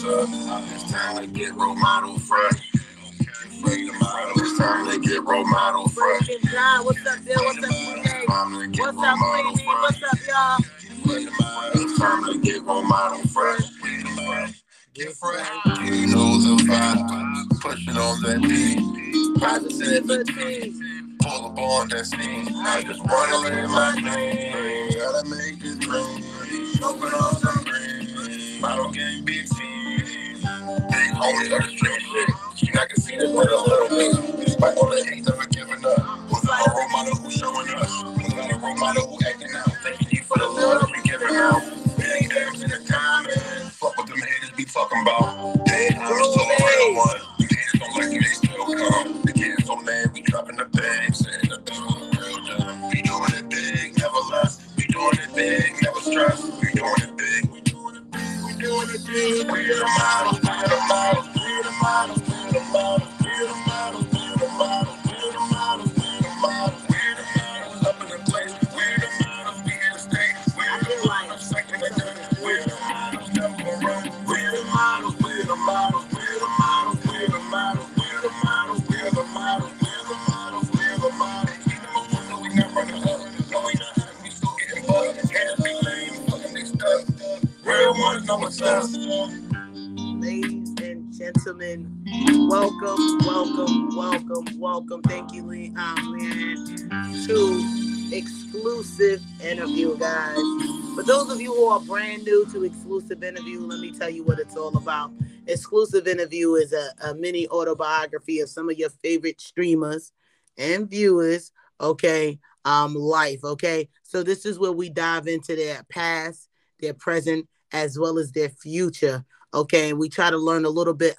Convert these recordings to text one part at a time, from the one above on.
It's time to get role model fresh. It's time to get role model fresh. What's up, Bill? What's up, DJ? What's up, Queenie? What's up, y'all? It's time to get role model fresh. Get fresh. You know the vibe. Push it on that beat. Positivity. Pull up on that scene. I just wanna live my dream. Gotta make this dream. Smoking on some green. Bottle gang big team. Big homies on the street shit. You not can see this with a little bit. Despite all the hate, never giving up. Who's not a role model who's showing us? Who's not a role model who acting out? Thanking you for the love we giving out. Big dams in the comments. Fuck what them haters be talking about. Dead homies to the real one. The haters don't like you, they still come. The kids so mad, we dropping the bags. Saying the thing on the real time. We doing it big, never less. We doing it big, never stress. We doing it big, we doing it big, we doing it big. We the model, we the model, we the model, we the model, we the model, we the model, we the model, we the model, we the model. Up in the place, we the model, we in the state, we the model, second and third, we the model, number one, we the model, we the model, we the model, we the model, we the model, we the model, we the model, we the model. We number one, no, we not running up, no, we not hot, we still getting bugged. Haters be lame, fucking they stuck. Real ones know what's up. Ladies and gentlemen, welcome. Thank you, Leanne, to exclusive interview, guys. For those of you who are brand new to exclusive interview, let me tell you what it's all about. Exclusive interview is a mini autobiography of some of your favorite streamers and viewers, okay, life, okay? So this is where we dive into their past, their present, as well as their future. Okay, and we try to learn a little bit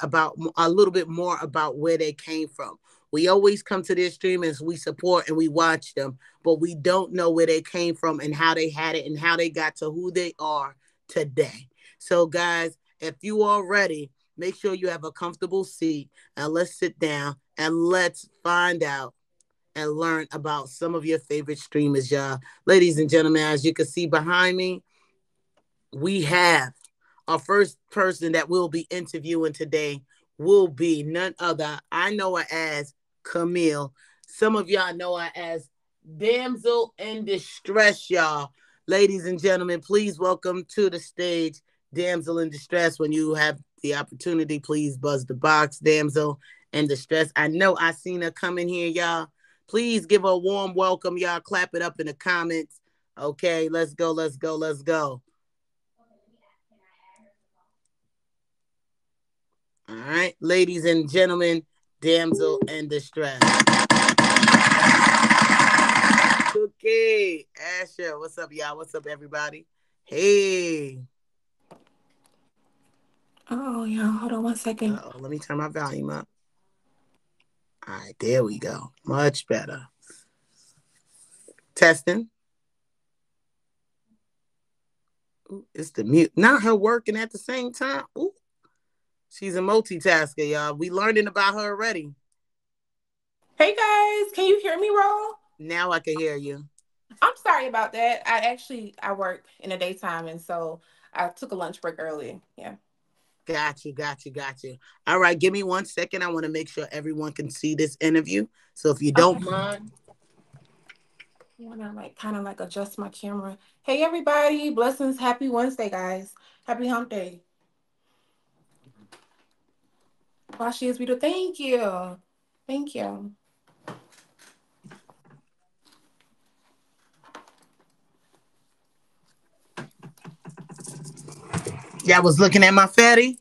more about where they came from. We always come to their streamers, we support and we watch them, but we don't know where they came from and how they had it and how they got to who they are today. So, guys, if you are ready, make sure you have a comfortable seat and let's sit down and let's find out and learn about some of your favorite streamers, y'all. Ladies and gentlemen, as you can see behind me, we have our first person that we'll be interviewing today will be none other. I know her as Kamille. Some of y'all know her as Damsel-in-Distress, y'all. Ladies and gentlemen, please welcome to the stage Damsel-in-Distress. When you have the opportunity, please buzz the box, Damsel-in-Distress. I know I seen her coming here, y'all. Please give her a warm welcome, y'all. Clap it up in the comments. Okay, let's go. All right, ladies and gentlemen, Damsel-in-Distress. Cookie, Asher, what's up, y'all? What's up, everybody? Hey. Oh, y'all, hold on one second. Let me turn my volume up. All right, there we go. Much better. Testing. Ooh, it's the mute. Not her working at the same time. Ooh. She's a multitasker, y'all. We learning about her already. Hey, guys. Can you hear me, Ro? Now I can hear you. I'm sorry about that. I work in the daytime, and so I took a lunch break early. Yeah. Got you. All right, give me 1 second. I want to make sure everyone can see this interview. So if you don't mind. I want to kind of adjust my camera. Hey, everybody. Blessings. Happy Wednesday, guys. Happy hump day. While she is beautiful. Thank you. Y'all was looking at my fatty?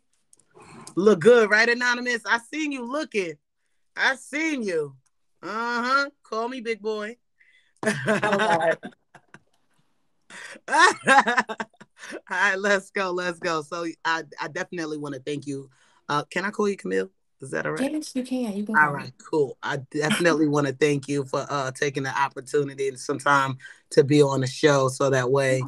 Look good, right, Anonymous? I seen you looking. I seen you. Call me big boy. Oh, All right, let's go. So I definitely want to thank you. Can I call you Kamille? Is that all right? yes, you can. You can All call right, me. cool. I definitely want to thank you for taking the opportunity and some time to be on the show so that way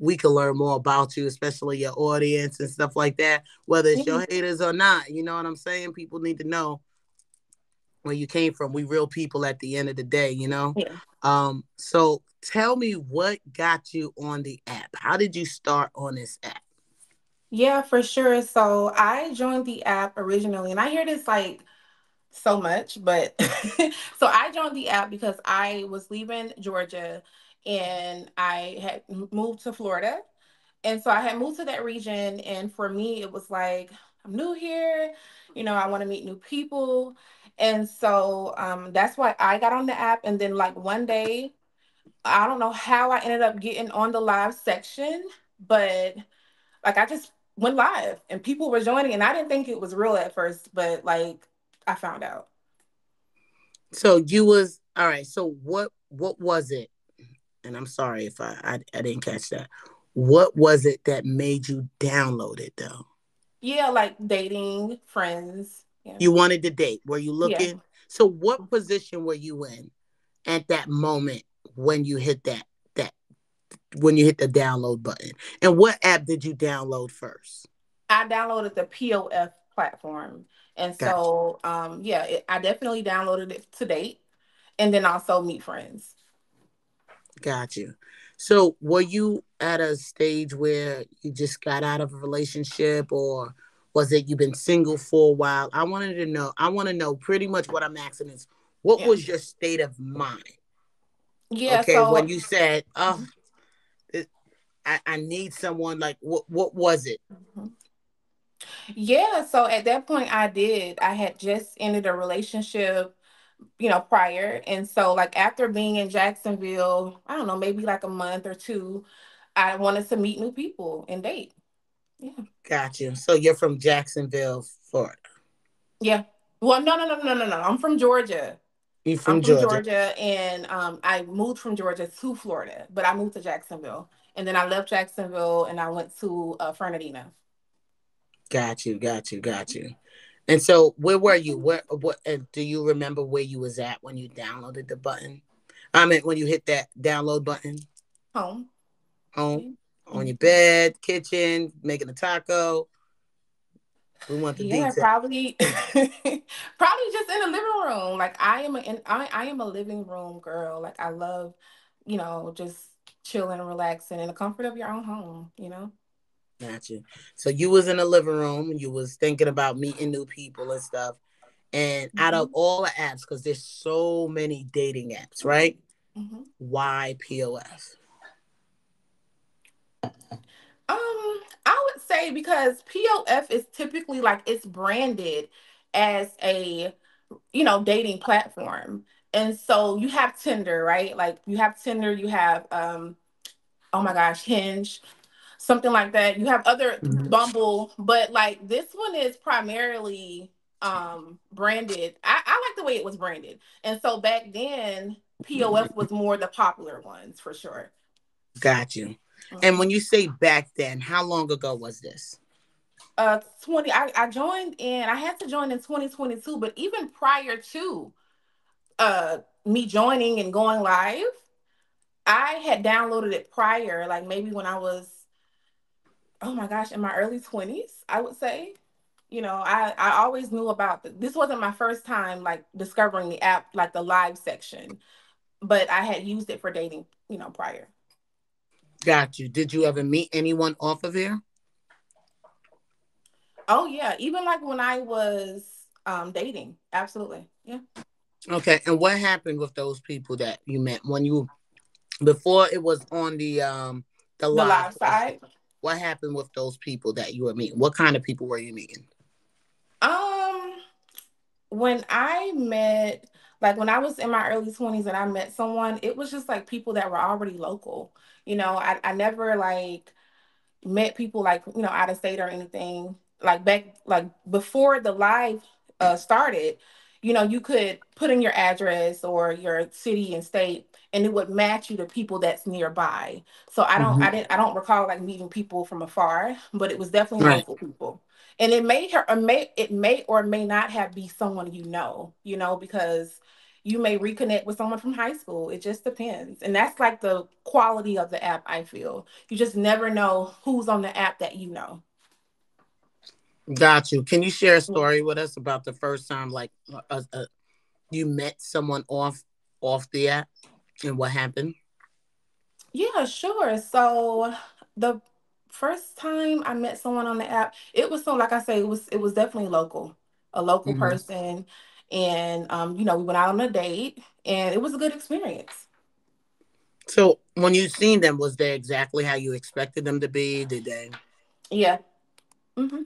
we can learn more about you, especially your audience and stuff like that, whether it's your haters or not. You know what I'm saying? People need to know where you came from. We real people at the end of the day, you know? Yeah. So tell me what got you on the app. How did you start on this app? Yeah, for sure. So I joined the app originally, and I hear this like so much, but so I joined the app because I was leaving Georgia and I had moved to Florida. And so I had moved to that region, and for me, it was like, I'm new here, I want to meet new people. And so that's why I got on the app. And then, like, one day, I don't know how I ended up getting on the live section, but like I just went live and people were joining, and I didn't think it was real at first, but like I found out. So you was all right. So what was it? And I'm sorry if I didn't catch that. What was it that made you download it though? Yeah, like dating, friends. Yeah. You wanted to date. Were you Yeah. looking? So what position were you in at that moment when you hit that when you hit the download button? And what app did you download first? I downloaded the POF platform. And Gotcha. so, yeah, I definitely downloaded it to date and then also meet friends. Got you. So were you at a stage where you just got out of a relationship, or was it you've been single for a while? I want to know pretty much what I'm asking is what Yeah. was your state of mind? Yeah. Okay, when So, you said, oh, mhm, I need someone, like what was it? mhm. Yeah. So at that point, I did. I had just ended a relationship, prior. And so, like, after being in Jacksonville, I don't know, maybe like a month or two, I wanted to meet new people and date. Yeah. Got you. So you're from Jacksonville, Florida. Yeah. Well, no, no, no, no, no, no. I'm from Georgia. You I'm from from Georgia. Georgia, and I moved from Georgia to Florida, but I moved to Jacksonville, and then I left Jacksonville, and I went to Fernandina. Got you, got you, got you. And so where were you? Where what and do you remember where you was at when you downloaded the button? I mean when you hit that download button? Home. Home, Yeah. on your Mhm. bed, kitchen, making a taco. We want the Yeah, detail. probably, probably just in the living room. Like I am a living room girl. Like I love, just chilling and relaxing in the comfort of your own home. Got you. So you was in the living room and you was thinking about meeting new people and stuff. And out of Hmm. all the apps, because there's so many dating apps, right? Hmm. Why POS? I would say because POF is typically like it's branded as a dating platform. And so you have Tinder, right? Like you have Tinder, you have oh my gosh, Hinge, something like that. You have other Mhm. Bumble, but like this one is primarily branded. I like the way it was branded. And so back then POF was more the popular ones for sure. Got you. And Mhm. when you say back then, how long ago was this? 20 I joined in I had to join in 2022, but even prior to me joining and going live, I had downloaded it prior, like maybe when I was, oh my gosh, in my early 20s, I would say. I always knew about this wasn't my first time like discovering the app, like the live section, but I had used it for dating, prior. Got you. Did you Yeah. ever meet anyone off of here? Oh yeah, even like when I was dating, absolutely. Yeah. Okay. And what happened with those people that you met when you before it was on the The live live portion? side. What happened with those people that you were meeting? What kind of people were you meeting? Um when I met, like when I was in my early 20s and I met someone, it was just like people that were already local. I never like met people like, out of state or anything. Like back, like before the live started, you could put in your address or your city and state, and it would match you to people that's nearby. So Hmm. I don't recall like meeting people from afar, but it was definitely Right. local people. And it may or may not have be someone because you may reconnect with someone from high school. It just depends. And that's like the quality of the app, I feel. You just never know who's on the app that you know. Got you. Can you share a story with us about the first time, like you met someone off the app and what happened? Yeah, sure. So the first time I met someone on the app, it was so like I say, it was definitely local, a local Hmm. person, and we went out on a date, and it was a good experience. So when you seen them, was they exactly how you expected them to be? Did they? Yeah. hmm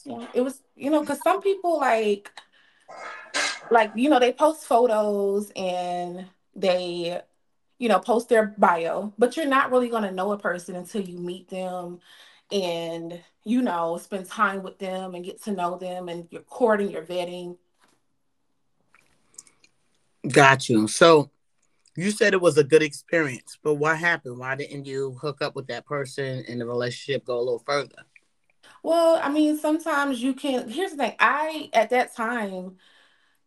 Yeah. It was, because some people they post photos and they post their bio, but you're not really going to know a person until you meet them and, spend time with them and get to know them and you're courting, you're vetting. Got you. So you said it was a good experience, but what happened? Why didn't you hook up with that person and the relationship go a little further? Well, I mean, sometimes you can, here's the thing. At that time,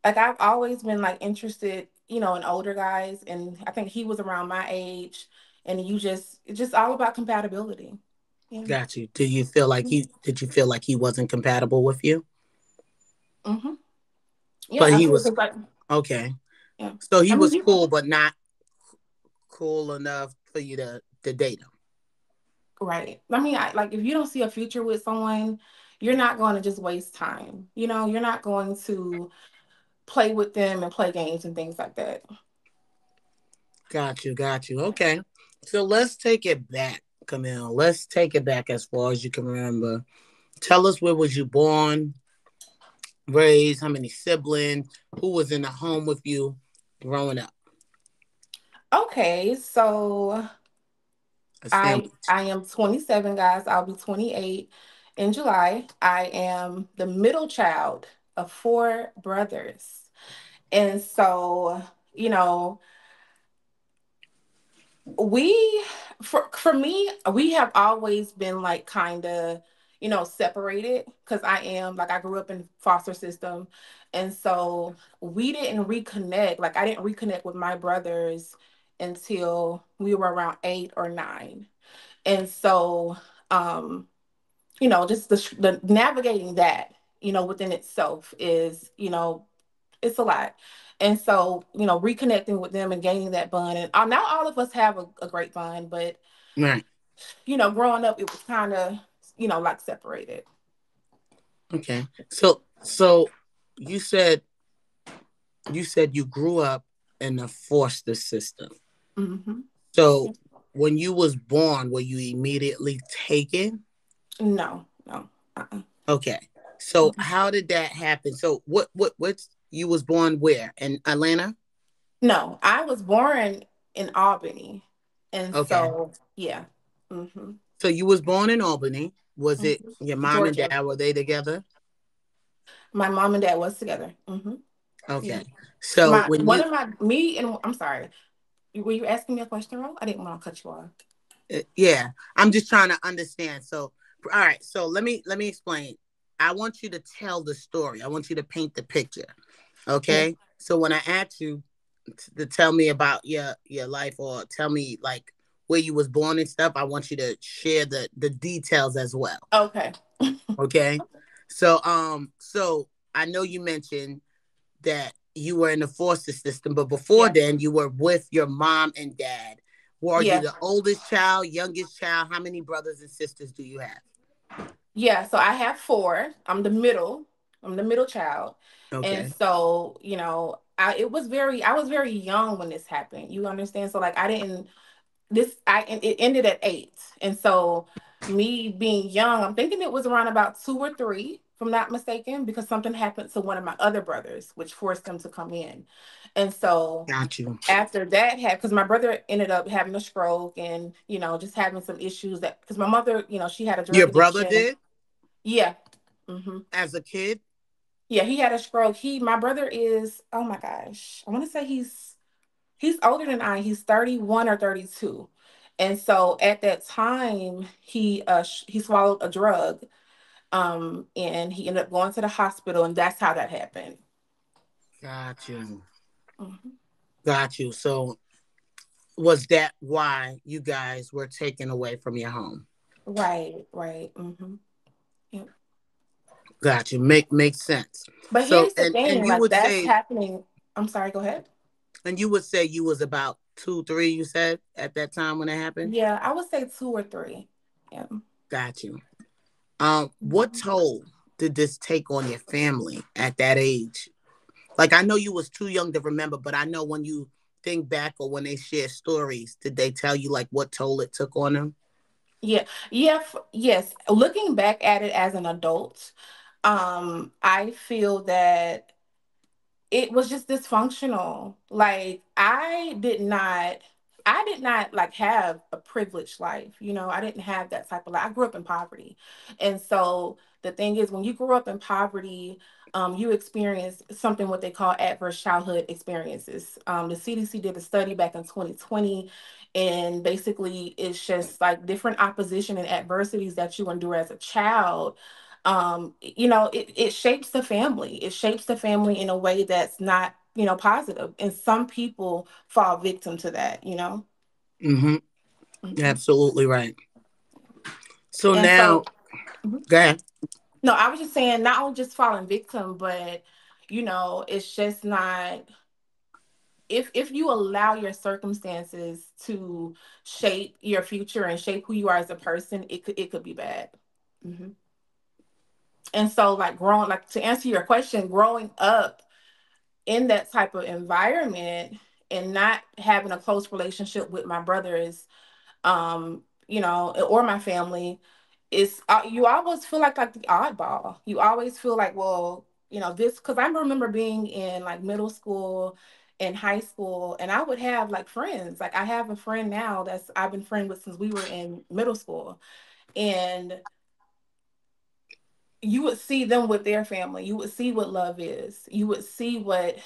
like I've always been like interested, in older guys. And I think he was around my age and it's just all about compatibility. Yeah. Got you. Did you feel like he wasn't compatible with you? Mm-hmm. Yeah, But he absolutely. was 'Cause, like, okay. yeah. So he I mean, was cool, but not cool enough for you to date him. right. I mean, like if you don't see a future with someone, you're not going to just waste time. You're not going to play with them and play games and things like that. Got you, got you. Okay. So let's take it back, Camille. Let's take it back as far as you can remember. Tell us, where was you born, raised, how many siblings, who was in the home with you growing up? Okay, so I Assemblage. I am 27, guys. I'll be 28 in July. I am the middle child of four brothers. And so, you know, we for me, we have always been like kind of, separated because I grew up in foster system. And so we didn't reconnect. Like I didn't reconnect with my brothers until we were around 8 or 9. And so, um, just the navigating that, within itself is, it's a lot. And so, reconnecting with them and gaining that bond. And now all of us have a great bond, but, Right. growing up, it was kind of, like separated. Okay. So you said you grew up in the foster system. Hmm. So when you was born, were you immediately taken? No, no. Okay. So Mhm. how did that happen? So what you was born where? In Atlanta? No, I was born in Albany. And Okay. so, yeah. Hmm. So you was born in Albany. Was it Hmm. your mom and Georgia. dad, were they together? My mom and dad was together. Hmm. Yeah. Okay. So My when one you of my me and I'm sorry. Were you asking me a question, Ro? I didn't want to cut you off. yeah, I'm just trying to understand. So all right, so let me explain. I want you to tell the story. I want you to paint the picture. Yeah. Okay? So when I ask you to tell me about your life, or tell me like where you was born and stuff, I want you to share the details as well. Okay. Okay? So I know you mentioned that you were in the foster system, but before Yeah. then you were with your mom and dad. Were you Yeah. the oldest child, youngest child? How many brothers and sisters do you have? Yeah. So I have four. I'm the middle. I'm the middle child. And Okay. so, I was very young when this happened. You understand? So like I didn't and it ended at 8. And so me being young, I'm thinking it was around about 2 or 3, if I'm not mistaken, because something happened to one of my other brothers, which forced them to come in. And so Got you. after that happened, because my brother ended up having a stroke and, just having some issues that, because my mother, she had a Your drug brother addiction. did Yeah. Hmm. as a kid? Yeah, he had a stroke. My brother is, oh my gosh, I want to say he's older than I. He's 31 or 32. And so at that time, he swallowed a drug, and he ended up going to the hospital, and that's how that happened. Got you. Mhm. Got you. So was that why you guys were taken away from your home? Right, right. Hmm. Yep. Got you. Makes sense. But So here's the and thing, you like would that's say happening. I'm sorry, go ahead. you was about 2, 3, you said, at that time when it happened? Yeah, I would say 2 or 3. Yeah. Got you. What Mhm. toll did this take on your family at that age? Like, I know you was too young to remember, but I know when you think back or when they share stories, did they tell you like what toll it took on them? Yeah, yeah, yes. Looking back at it as an adult, I feel that it was just dysfunctional. Like I did not like have a privileged life. I didn't have that type of life. I grew up in poverty. And so the thing is, when you grew up in poverty, you experience something what they call adverse childhood experiences. The CDC did a study back in 2020, and basically it's just like different opposition and adversities that you endure as a child. It shapes the family. It shapes the family in a way that's not, positive. And some people fall victim to that. Mm-hmm. Mhm. Absolutely right. So And now, so, mhm. go ahead. No, I was just saying, not only just falling victim, but, it's just not, if you allow your circumstances to shape your future and shape who you are as a person, it could be bad. Hmm. And so, like, like, to answer your question, growing up in that type of environment and not having a close relationship with my brothers, or my family, is you always feel like the oddball. You always feel like, well, this, because I remember being in like middle school and high school, and I would have like friends. Like, I have a friend now that's I've been friends with since we were in middle school, and you would see them with their family. You would see what love is. You would see what,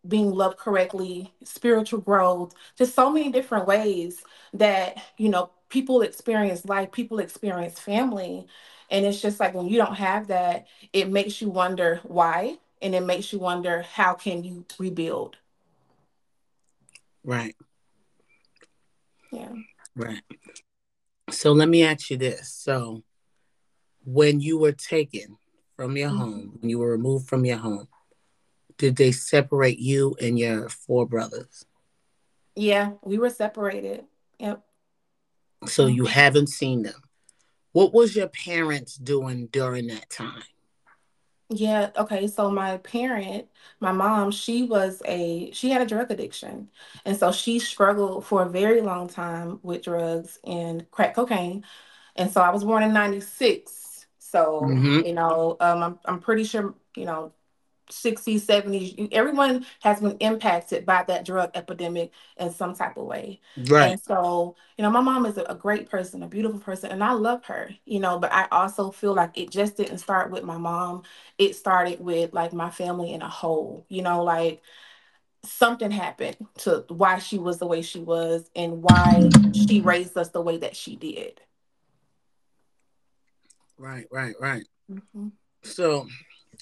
being loved correctly, spiritual growth, just so many different ways that, people experience life, people experience family. And it's just like when you don't have that, it makes you wonder why. And it makes you wonder, how can you rebuild? Right, Yeah. right. So let me ask you this. So when you were taken from your Mhm. home, when you were removed from your home, did they separate you and your four brothers? Yeah, we were separated. Yep. So you Mhm. haven't seen them. What was your parents doing during that time? Yeah, okay. So my mom, she had a drug addiction. And so she struggled for a very long time with drugs and crack cocaine. And so I was born in 96. So, Mm-hmm. I'm pretty sure, 60s, 70s, everyone has been impacted by that drug epidemic in some type of way. Right, And so, my mom is a great person, a beautiful person, and I love her, but I also feel like it just didn't start with my mom. It started with like my family in a whole, like something happened to why she was the way she was and why she raised us the way that she did. right, right, right. Hmm. So,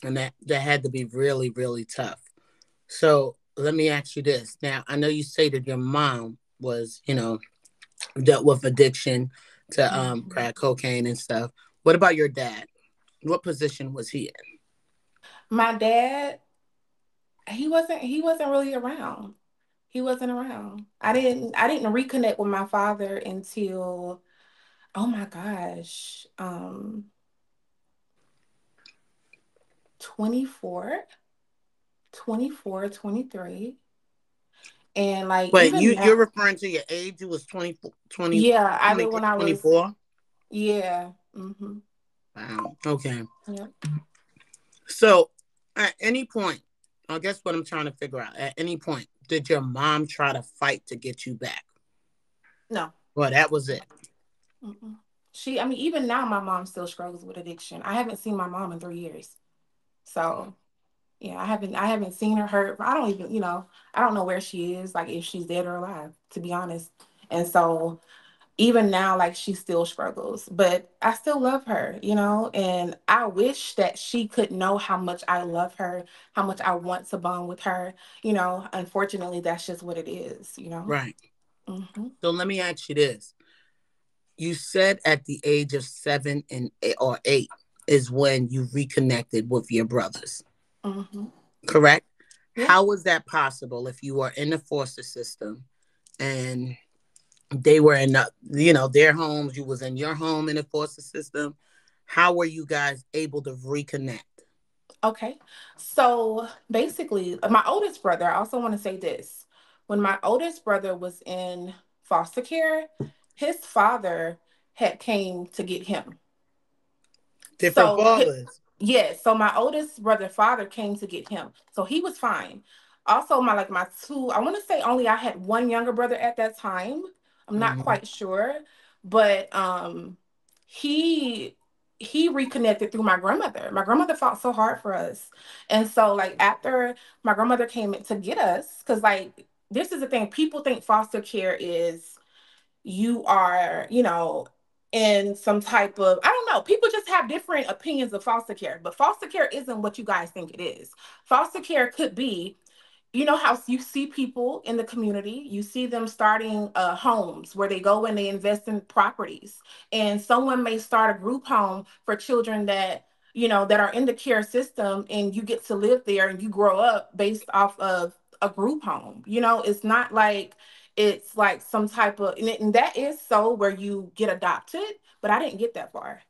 and that had to be really, really tough. So let me ask you this. Now, I know you say that your mom was, dealt with addiction to Hmm. crack cocaine and stuff. What about your dad? What position was he in? My dad, he wasn't really around. He wasn't around. I didn't reconnect with my father until, oh my gosh, 24, 24, 23. And like But even you're now, referring to your age. You was 24, 20, yeah, I did 23, when I was, 24. yeah. Mm-hmm. Wow. Okay. Yep. So at any point, I guess what I'm trying to figure out, at any point, did your mom try to fight to get you back? No. Well, that was it. Mm-mm. I mean, even now, my mom still struggles with addiction. I haven't seen my mom in 3 years. So yeah, I haven't seen her hurt. I don't even, I don't know where she is, like if she's dead or alive, to be honest. And so even now, like she still struggles, but I still love her, and I wish that she could know how much I love her, how much I want to bond with her. Unfortunately, that's just what it is. Right. Mm-hmm. So let me ask you this. You said at the age of 7 or 8 is when you reconnected with your brothers, Mm-hmm. correct? Yeah. How was that possible if you were in the foster system and They were in their homes. You was in your home in the foster system. How were you guys able to reconnect? Okay. So basically, my oldest brother, I also want to say this. When my oldest brother was in foster care, his father had came to get him. Different So fathers. yes, so my oldest brother father came to get him. So he was fine. Also, my two, I want to say only I had one younger brother at that time. I'm not Hmm. quite sure, but he he reconnected through my grandmother. My grandmother fought so hard for us. And so like after my grandmother came in to get us, because like this is the thing, people think foster care is you are, in some type of, I don't know, people just have different opinions of foster care, but foster care isn't what you guys think it is. Foster care could be, how you see people in the community, you see them starting homes where they go and they invest in properties. And someone may start a group home for children that are in the care system, and you get to live there and you grow up based off of a group home. It's not like it's like some type of, and that is so where you get adopted, but I didn't get that far.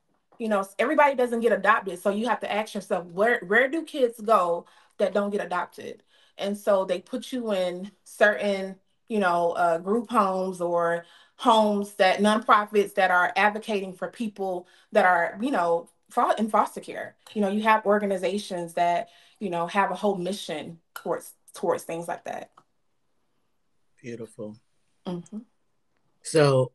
Everybody doesn't get adopted. So you have to ask yourself, where do kids go that don't get adopted? And so they put you in certain, group homes or homes that nonprofits that are advocating for people that are, in foster care. You have organizations that, have a whole mission towards things like that. Beautiful. Hmm. So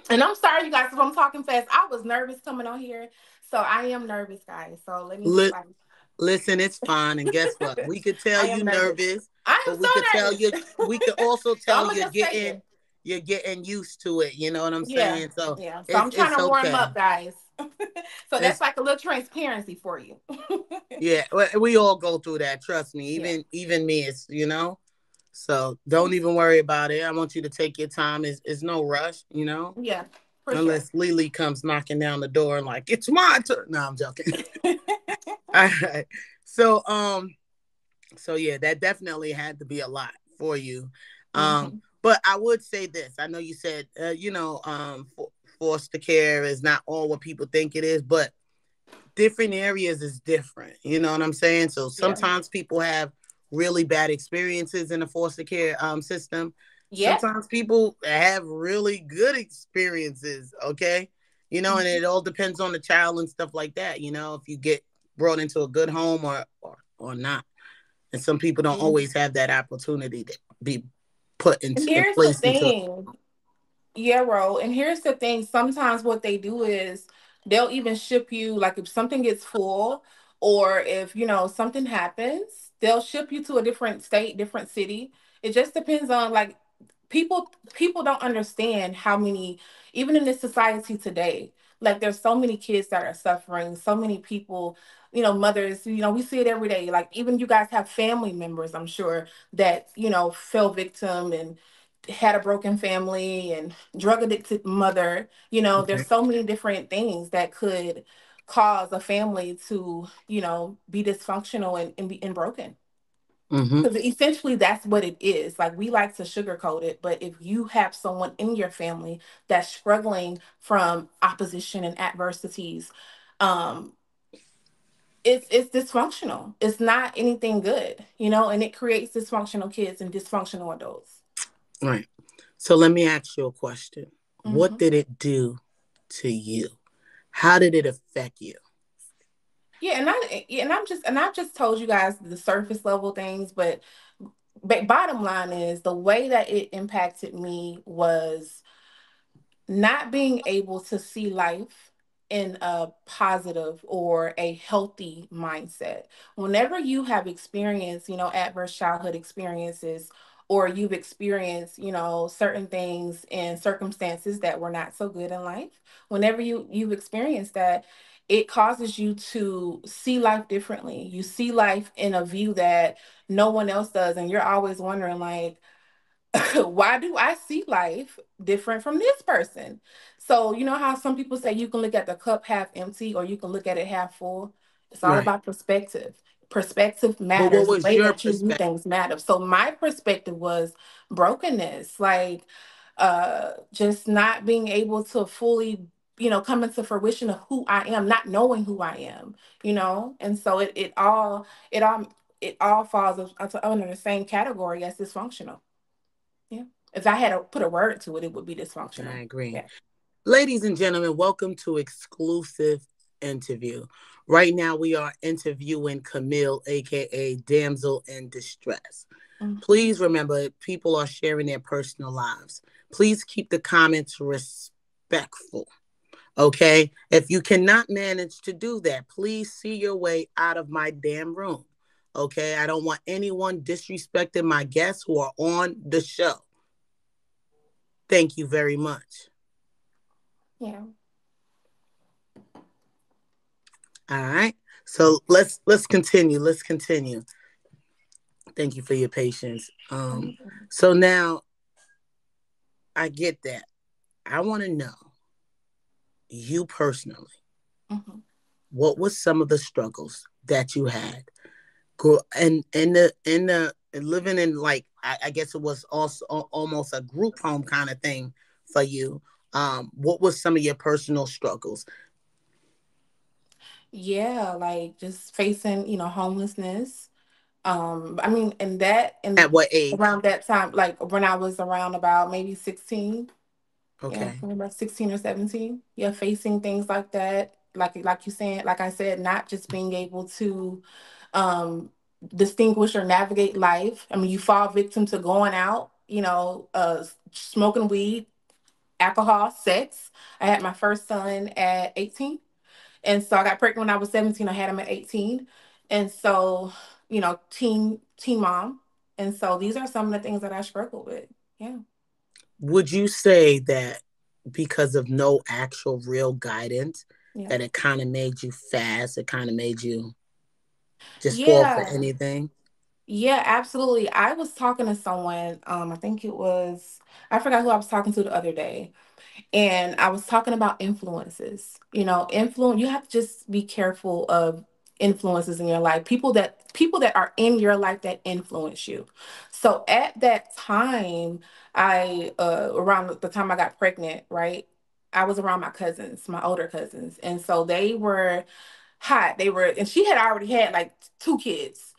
And I'm sorry, you guys, if I'm talking fast. I was nervous coming on here. So I am nervous, guys. So let me just li- like, listen, it's fine. And guess what? We could tell I you am nervous. nervous, I but am we could so tell you. nervous. We could also So tell I'm going to just say it. you're getting used to it. You know what I'm Yeah. saying? So Yeah. So it's I'm trying it's to warm okay. up, guys. So that's It's like a little transparency for you. Yeah. We all go through that. Trust me. Yeah. Even me. It's. So don't even worry about it. I want you to take your time. It's no rush. Yeah, for sure. Unless Lily comes knocking down the door and like it's my turn. No, I'm joking. All right. So so yeah, that definitely had to be a lot for you. Hmm. But I would say this. I know you said foster care is not all what people think it is, but different areas is different. You know what I'm saying? So Yeah. sometimes people have really bad experiences in the foster care system. Yeah. Sometimes people have really good experiences, okay? And Hmm. it all depends on the child and stuff like that, if you get brought into a good home or not. And some people don't always have that opportunity to be put And into and here's the placed into. thing. Yeah, Ro. And here's the thing. Sometimes what they do is they'll even ship you, like if something gets full or if, something happens, they'll ship you to a different state, different city. It just depends on like people don't understand how many, even in this society today, like there's so many kids that are suffering, so many people, mothers, we see it every day. Like even you guys have family members, I'm sure, that, fell victim and had a broken family and drug addicted mother. There's Okay. so many different things that could cause a family to, be dysfunctional and broken. Mm-hmm. Because essentially that's what it is. Like we like to sugarcoat it, but if you have someone in your family that's struggling from opposition and adversities, um, it's dysfunctional. It's not anything good, and it creates dysfunctional kids and dysfunctional adults. Right. So let me ask you a question. What Hmm. did it do to you? How did it affect you? Yeah, and I've just told you guys the surface level things, but bottom line is the way that it impacted me was not being able to see life in a positive or a healthy mindset. Whenever you have experienced, adverse childhood experiences, or you've experienced, certain things and circumstances that were not so good in life, whenever you've experienced that, it causes you to see life differently. You see life in a view that no one else does, and you're always wondering like, why do I see life different from this person? So, you know how some people say you can look at the cup half empty or you can look at it half full? It's all Right. about perspective. Perspective But what matters. The was way your that you view perspective? things matters. So, my perspective was brokenness. Like, just not being able to fully, come into fruition of who I am, not knowing who I am, and so it all falls under the same category as dysfunctional. Yeah. If I had to put a word to it, it would be I dysfunctional. agree. Yeah. Ladies and gentlemen, welcome to exclusive interview. Right now, we are interviewing Kamille, aka Damsel in Distress. Hmm. Please remember, people are sharing their personal lives. Please keep the comments respectful. Okay? If you cannot manage to do that, please see your way out of my damn room. Okay? I don't want anyone disrespecting my guests who are on the show. Thank you very much. Yeah. All right. So let's continue. Let's continue. Thank you for your patience. So now I get that. I want to know you personally. Hmm. What was some of the struggles that you had? Go and in the living in, like, I guess it was also almost a group home kind of thing for you. What was some of your personal struggles? Yeah, like just facing, homelessness. I mean, and that At and what age? around that time, like when I was around about maybe 16. Yeah, Okay. maybe about 16 or 17. Yeah, facing things like that. Like you said, like I said, not just being able to um distinguish or navigate life. I mean, you fall victim to going out, smoking weed, alcohol, sex. I had my first son at 18. And so I got pregnant when I was 17. I had him at 18. And so, teen mom. And so these are some of the things that I struggle with. Yeah. Would you say that because of no actual real guidance, Yeah. that it kind of made you fast? It kind of made you just fall for Yeah. anything? Yeah, absolutely. I was talking to someone, I forgot who I was talking to the other day. And I was talking about influences. You have to just be careful of influences in your life. People that are in your life that influence you. So at that time, I around the time I got pregnant, right? I was around my cousins, my older cousins. And so they were hot. And she had already had like two kids.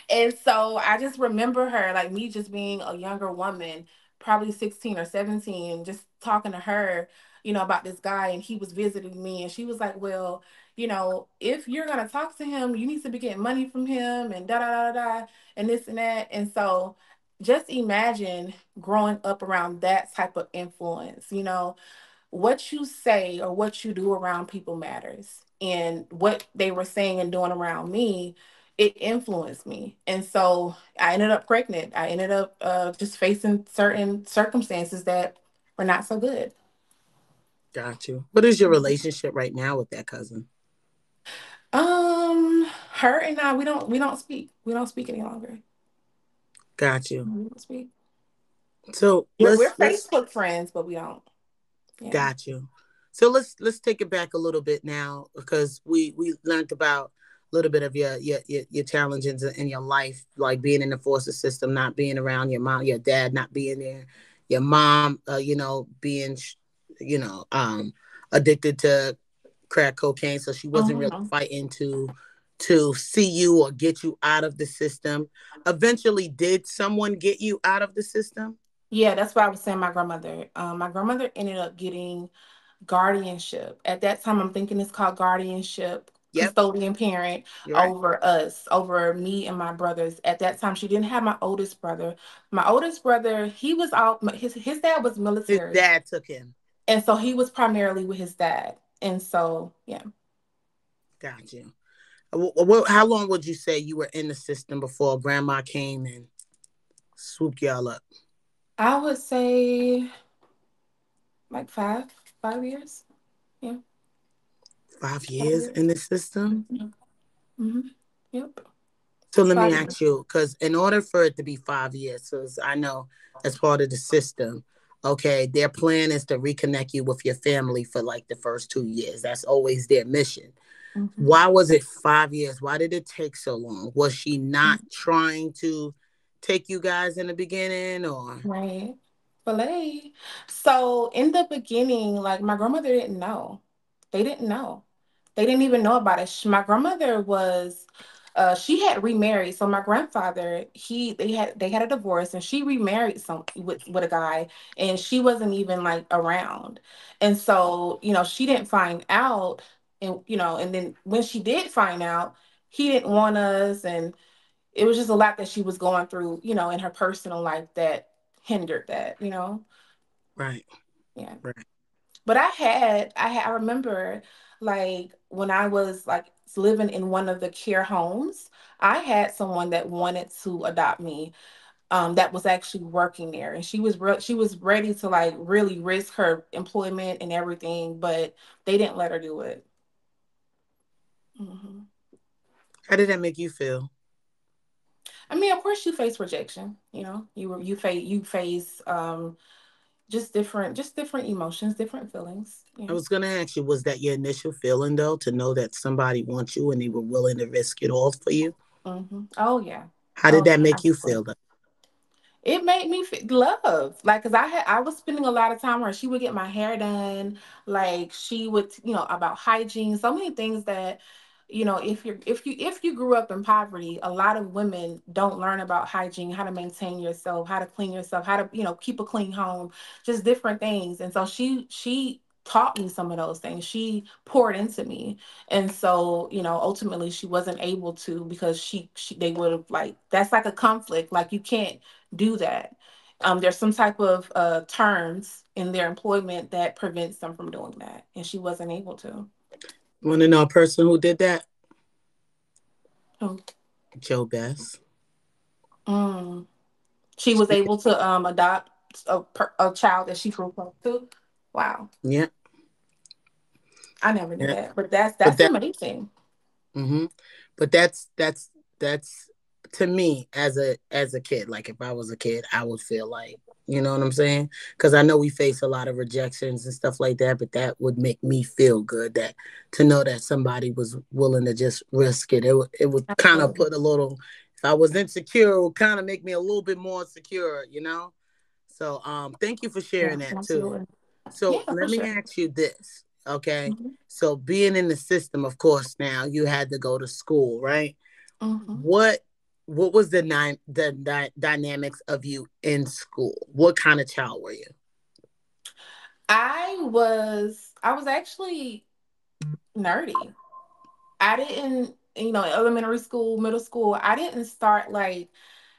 And so I just remember her, like me just being a younger woman, probably 16 or 17, just talking to her, about this guy, and he was visiting me, and she was like, well, if you're gonna talk to him, you need to be getting money from him, and da da da da, and this and that. And so just imagine growing up around that type of influence. What you say or what you do around people matters. And what they were saying and doing around me, it influenced me. And so I ended up pregnant. I ended up just facing certain circumstances that were not so good. Got you. What is your relationship right now with that cousin? Her and I, we don't speak. We don't speak any longer. Got you. We don't speak. So We're let's Facebook friends, but we don't. Yeah. got you. So let's take it back a little bit now, because we learned about a little bit of your challenges in your life, like being in the foster system, not being around your mom, your dad not being there, your mom, being, you know, um, addicted to crack cocaine, so she wasn't really Hmm. fighting to see you or get you out of the system. Eventually, did someone get you out of the system? Yeah, that's what I was saying. My grandmother ended up getting guardianship. At that time, I'm thinking it's called guardianship, Yep, custodian parent you're right. over us, over me and my brothers. At that time, she didn't have my oldest brother. My oldest brother, he was out, his dad was His military. dad took him. And so he was primarily with his dad. And so, yeah, Got you. How long would you say you were in the system before grandma came and swooped y'all up? I would say like 5 years. Yeah, 5 5 years in years. the system? Hmm. Hmm. Yep, So let me 5 years. ask you, because in order for it to be 5 years, so as I know, as part of the system, okay, their plan is to reconnect you with your family for like the first 2 years. That's always their mission. Hmm. Why was it 5 years? Why did it take so long? Was she not trying to take you guys in the beginning, or? Right. Filet. So in the beginning, like my grandmother didn't know. They didn't know. They didn't even know about it. My grandmother was she had remarried. So my grandfather, they had a divorce and she remarried some with a guy and she wasn't even like around. And so, she didn't find out and and then when she did find out, he didn't want us and it was just a lot that she was going through, in her personal life that hindered that. Right. Yeah. Right. But I remember like when I was like living in one of the care homes, I had someone that wanted to adopt me, that was actually working there, and she was ready to like really risk her employment and everything, but they didn't let her do it. hmm How did that make you feel? I mean, of course, you face rejection. You face just different emotions, different feelings. I Yeah. was going to ask you, was that your initial feeling, though, to know that somebody wants you and they were willing to risk it all for you? Oh yeah. How did Oh that yeah. make you Absolutely. feel, though? It made me feel love, like, cause I was spending a lot of time where she would get my hair done, like she would, about hygiene, so many things that, if you grew up in poverty, a lot of women don't learn about hygiene, how to maintain yourself, how to clean yourself, how to, keep a clean home, just different things. And so she taught me some of those things. She poured into me. And so, ultimately she wasn't able to because she they would have like that's like a conflict. Like you can't do that. There's some type of terms in their employment that prevents them from doing that, and she wasn't able to. Want to know a person who did that? Oh. Joe Bess. Mm. She was able to adopt a child that she grew up to. Wow, Yeah. I never knew Yeah. that, but But that's that, amazing. hmm but that's to me as a kid. Like if I was a kid, I would feel like, you know what I'm saying? Because I know we face a lot of rejections and stuff like that, but that would make me feel good that to know that somebody was willing to just risk it. It would kind of Absolutely. put a little. If I was insecure, it would kind of make me a little bit more secure, you know. So thank you for Yeah, sharing that too. absolutely. So Yeah, for let me sure. ask you this, okay? hmm So being in the system, of course, now you had to go to school, right? hmm What what was the dynamics of you in school? What kind of child were you? I was actually nerdy. I didn't, elementary school, middle school, I didn't start like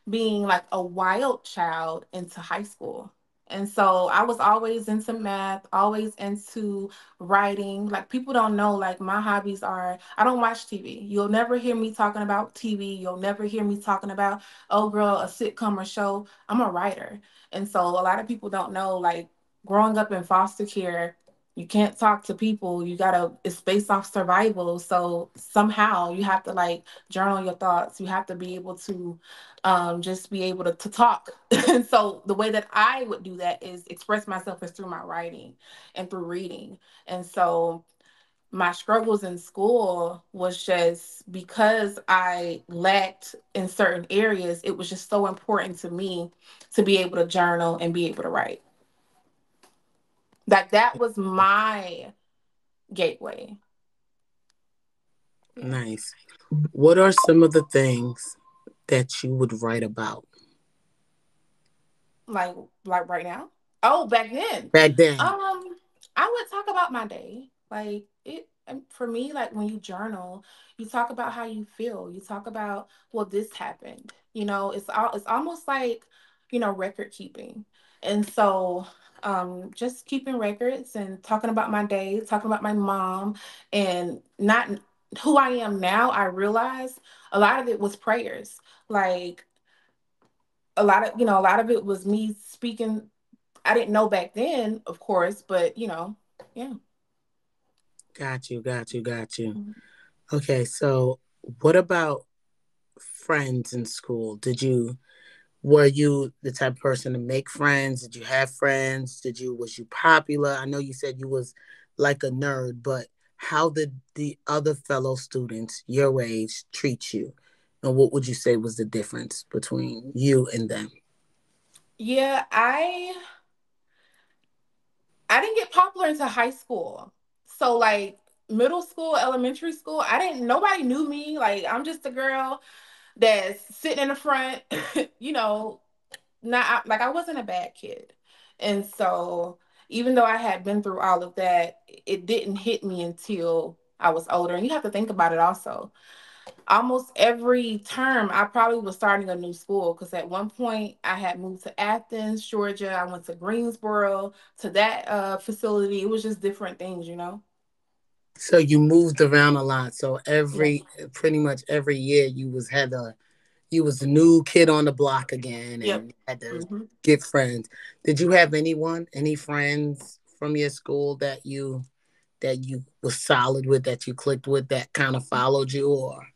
being like a wild child into high school. And so I was always into math, always into writing. Like people don't know, like my hobbies are, I don't watch TV. You'll never hear me talking about TV. You'll never hear me talking about, oh girl, a sitcom or show. I'm a writer. And so a lot of people don't know, like growing up in foster care, you can't talk to people. It's based off survival. So somehow you have to like journal your thoughts. You have to be able to just be able to talk. And so the way that I would do that is express myself is through my writing and through reading. And so my struggles in school was just because I lacked in certain areas, it was just so important to me to be able to journal and be able to write. That was my gateway. Yeah. Nice. What are some of the things that you would write about like like right now. Oh, back then. back then? Um, I would talk about my day. Like it for me, like when you journal, you talk about how you feel. You talk about, well, this happened. It's almost like, record keeping. And so just keeping records and talking about my day, talking about my mom and not who I am now, I realize a lot of it was prayers. Like a lot of it was me speaking. I didn't know back then, of course, but yeah. Got you, got you, got you. Mhm. Okay, so what about friends in school? Were you the type of person to make friends? Did you have friends? Was you popular? I know you said you was like a nerd, but how did the other fellow students your age treat you? And what would you say was the difference between you and them? Yeah, I didn't get popular into high school. So like middle school, elementary school, I didn't nobody knew me. Like I'm just a girl that's sitting in the front, you know, not like I wasn't a bad kid. And so even though I had been through all of that, it didn't hit me until I was older. And you have to think about it also. Almost every term, I probably was starting a new school because at one point I had moved to Athens, Georgia. I went to Greensboro to that facility. It was just different things, you know? So you moved around a lot. So Yeah. pretty much every year you was the new kid on the block again, Yep. and you had to Hmm. get friends. Did you have any friends from your school that you was solid with, that you clicked with, that kind of followed you, or?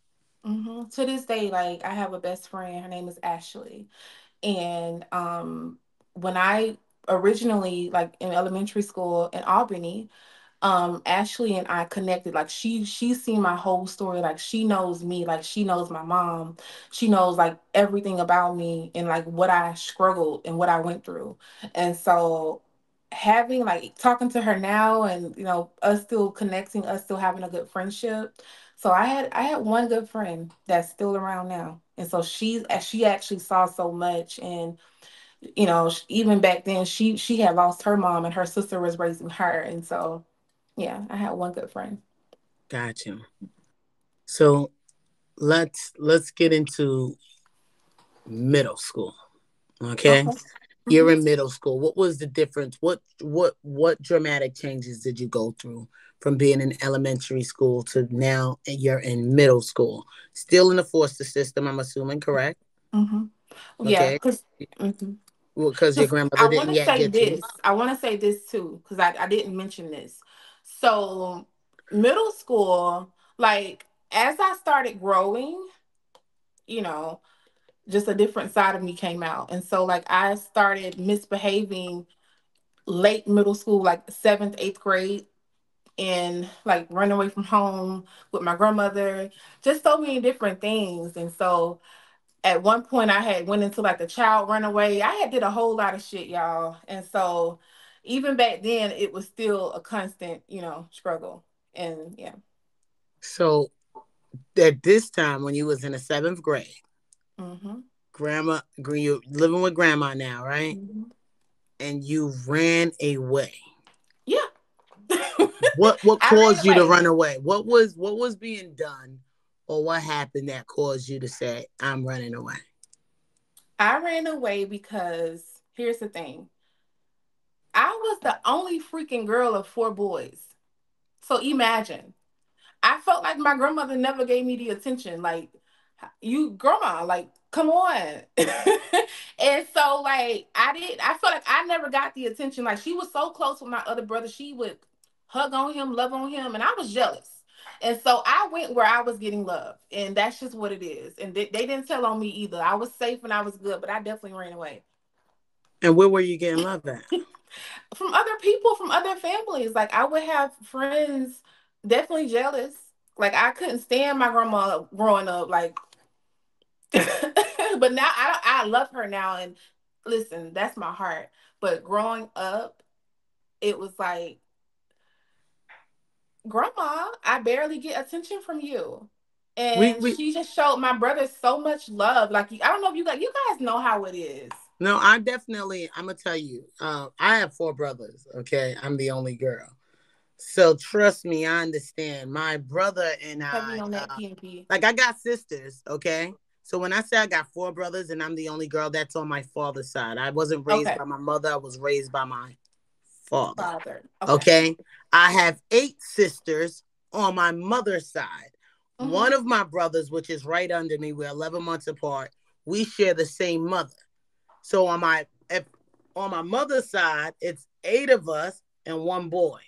To this day, like I have a best friend. Her name is Ashley. And when I originally, like in elementary school in Albany, Ashley and I connected. Like she's seen my whole story. Like she knows me. Like she knows my mom. She knows like everything about me and like what I struggled and what I went through. And so having like talking to her now and you know us still connecting, us still having a good friendship. So I had one good friend that's still around now. And so she actually saw so much. And you know even back then she had lost her mom and her sister was raising her. And so yeah, I had one good friend. Got you. So let's get into middle school. Okay. Okay. You're Hmm. in middle school. What was the difference? What dramatic changes did you go through from being in elementary school to now you're in middle school? Still in the foster system, I'm assuming, correct? Hmm. Yeah, Okay. because hmm Because your I grandmother want didn't to yet say get you. this. I want to say this too because I didn't mention this. So middle school, like as I started growing, you know, just a different side of me came out. And so like I started misbehaving late middle school, like seventh, eighth grade, and like running away from home with my grandmother, just so many different things. And so at one point I had went into like a child runaway. I had did a whole lot of shit, y'all. And so even back then it was still a constant, you know, struggle. And yeah. So at this time when you was in the seventh grade, Hmm. you living with grandma now, right? Hmm. And you ran away. Yeah. What I ran caused you to away. run away? What was being done, or what happened that caused you to say, "I'm running away"? I ran away because here's the thing. I was the only freaking girl of four boys. So imagine. I felt like my grandmother never gave me the attention. Like, you, grandma, like, come on. And so, like, I felt like I never got the attention. Like, she was so close with my other brother. She would hug on him, love on him. And I was jealous. And so I went where I was getting love. And that's just what it is. And they didn't tell on me either. I was safe and I was good, but I definitely ran away. And where were you getting love at? From other people, from other families. Like I would have friends definitely jealous. Like I couldn't stand my grandma growing up. Like, but now I love her now. And listen, that's my heart. But growing up, it was like, grandma, I barely get attention from you. And We she just showed my brother so much love. Like I don't know if you guys know how it is. No, I definitely. I'm gonna tell you. I have four brothers. Okay, I'm the only girl. So trust me, I understand. My brother and Heavy I, on that PMP. like, I got sisters. Okay, so when I say I got four brothers and I'm the only girl, that's on my father's side. I wasn't raised Okay. by my mother. I was raised by my father. Father. Okay. Okay. I have eight sisters on my mother's side. One Mm-hmm. of my brothers, which is right under me, we're 11 months apart. We share the same mother. So on my mother's side, it's eight of us and one boy.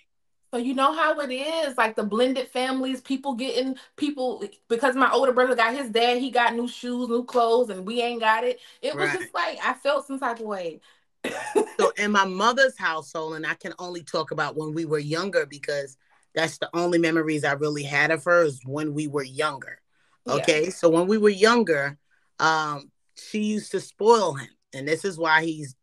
So you know how it is, like the blended families, people getting people because my older brother got his dad, he got new shoes, new clothes, and we ain't got it. It was Right. just like I felt some type of way. So in my mother's household, and I can only talk about when we were younger because that's the only memories I really had of her is when we were younger. Yeah. Okay. So when we were younger, she used to spoil him. And this is why he's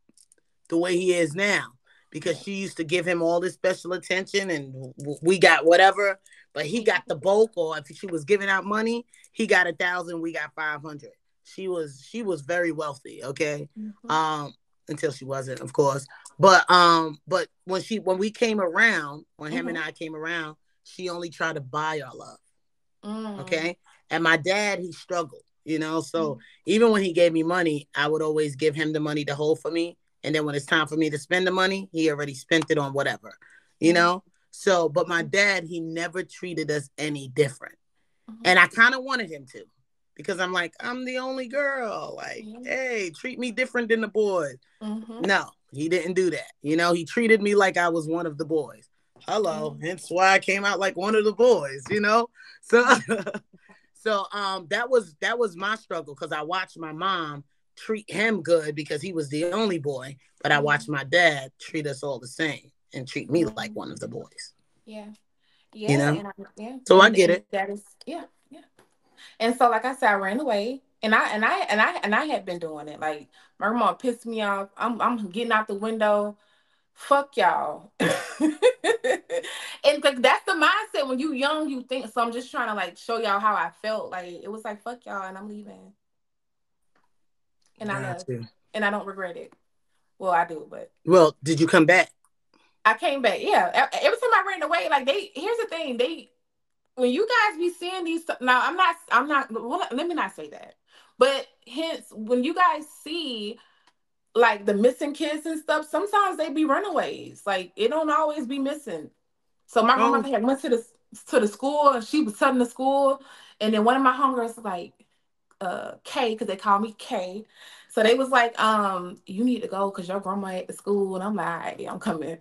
the way he is now. because Yeah. she used to give him all this special attention and we got whatever, but he got the bulk. Or if she was giving out money, he got 1,000, we got 500. She was very wealthy, okay? Mm-hmm. Um, until she wasn't, of course. But when we came around, when him and Mm-hmm. I came around, she only tried to buy our love, Mm. okay? And my dad, he struggled, so Mm. even when he gave me money, I would always give him the money to hold for me. And then when it's time for me to spend the money, he already spent it on whatever, you Mm. know? So, but my dad, he never treated us any different. Mm. And I kind of wanted him to, because I'm like, I'm the only girl. Like, Yeah. hey, treat me different than the boys. Mm-hmm. No, he didn't do that. He treated me like I was one of the boys. Hello, Mm. hence why I came out like one of the boys. So so that was my struggle, because I watched my mom treat him good because he was the only boy, but I watched Mm. my dad treat us all the same and treat me like Mm. one of the boys. Yeah. You Yeah. know? And yeah. So I get And it. that is, yeah. Yeah. And so, like I said, I ran away, and I had been doing it. Like my grandma pissed me off. I'm getting out the window. Fuck y'all. And like, that's the mindset when you young. You think so. I'm just trying to like show y'all how I felt. Like it was like fuck y'all, and I'm leaving, and I Got left, you. and I don't regret it. Well, I do, but Well, did you come back? I came back. Yeah, every time I ran away, like they. Here's the thing. They when you guys be seeing these now, I'm not well, let me not say that, but hence when you guys see like the missing kids and stuff, sometimes they be runaways, like it don't always be missing. So my Oh, grandmother had went to the school, and she was telling the school, and then one of my homegirls was like, K, because they call me K. So they was like, you need to go because your grandma at the school. And I'm like, all right, I'm coming.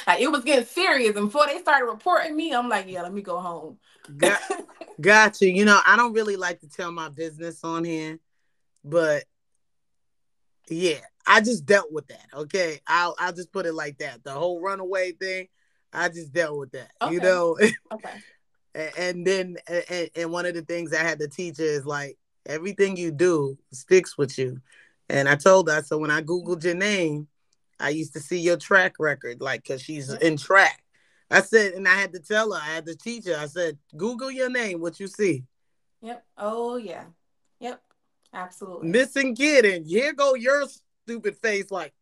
Like it was getting serious. And before they started reporting me, I'm like, yeah, let me go home. got got you. I don't really like to tell my business on here, but yeah, I just dealt with that. Okay, I'll just put it like that. The whole runaway thing, I just dealt with that. Okay. Okay. And then and one of the things I had to teach her is like, everything you do sticks with you. And I told her, so when I googled your name, I used to see your track record, like, because she's Yep. in track. I said, and I had to tell her, I had to teach her. I said, Google your name, what you see. Yep. Oh yeah. Yep. Absolutely. Missing kid, and here go your stupid face, like,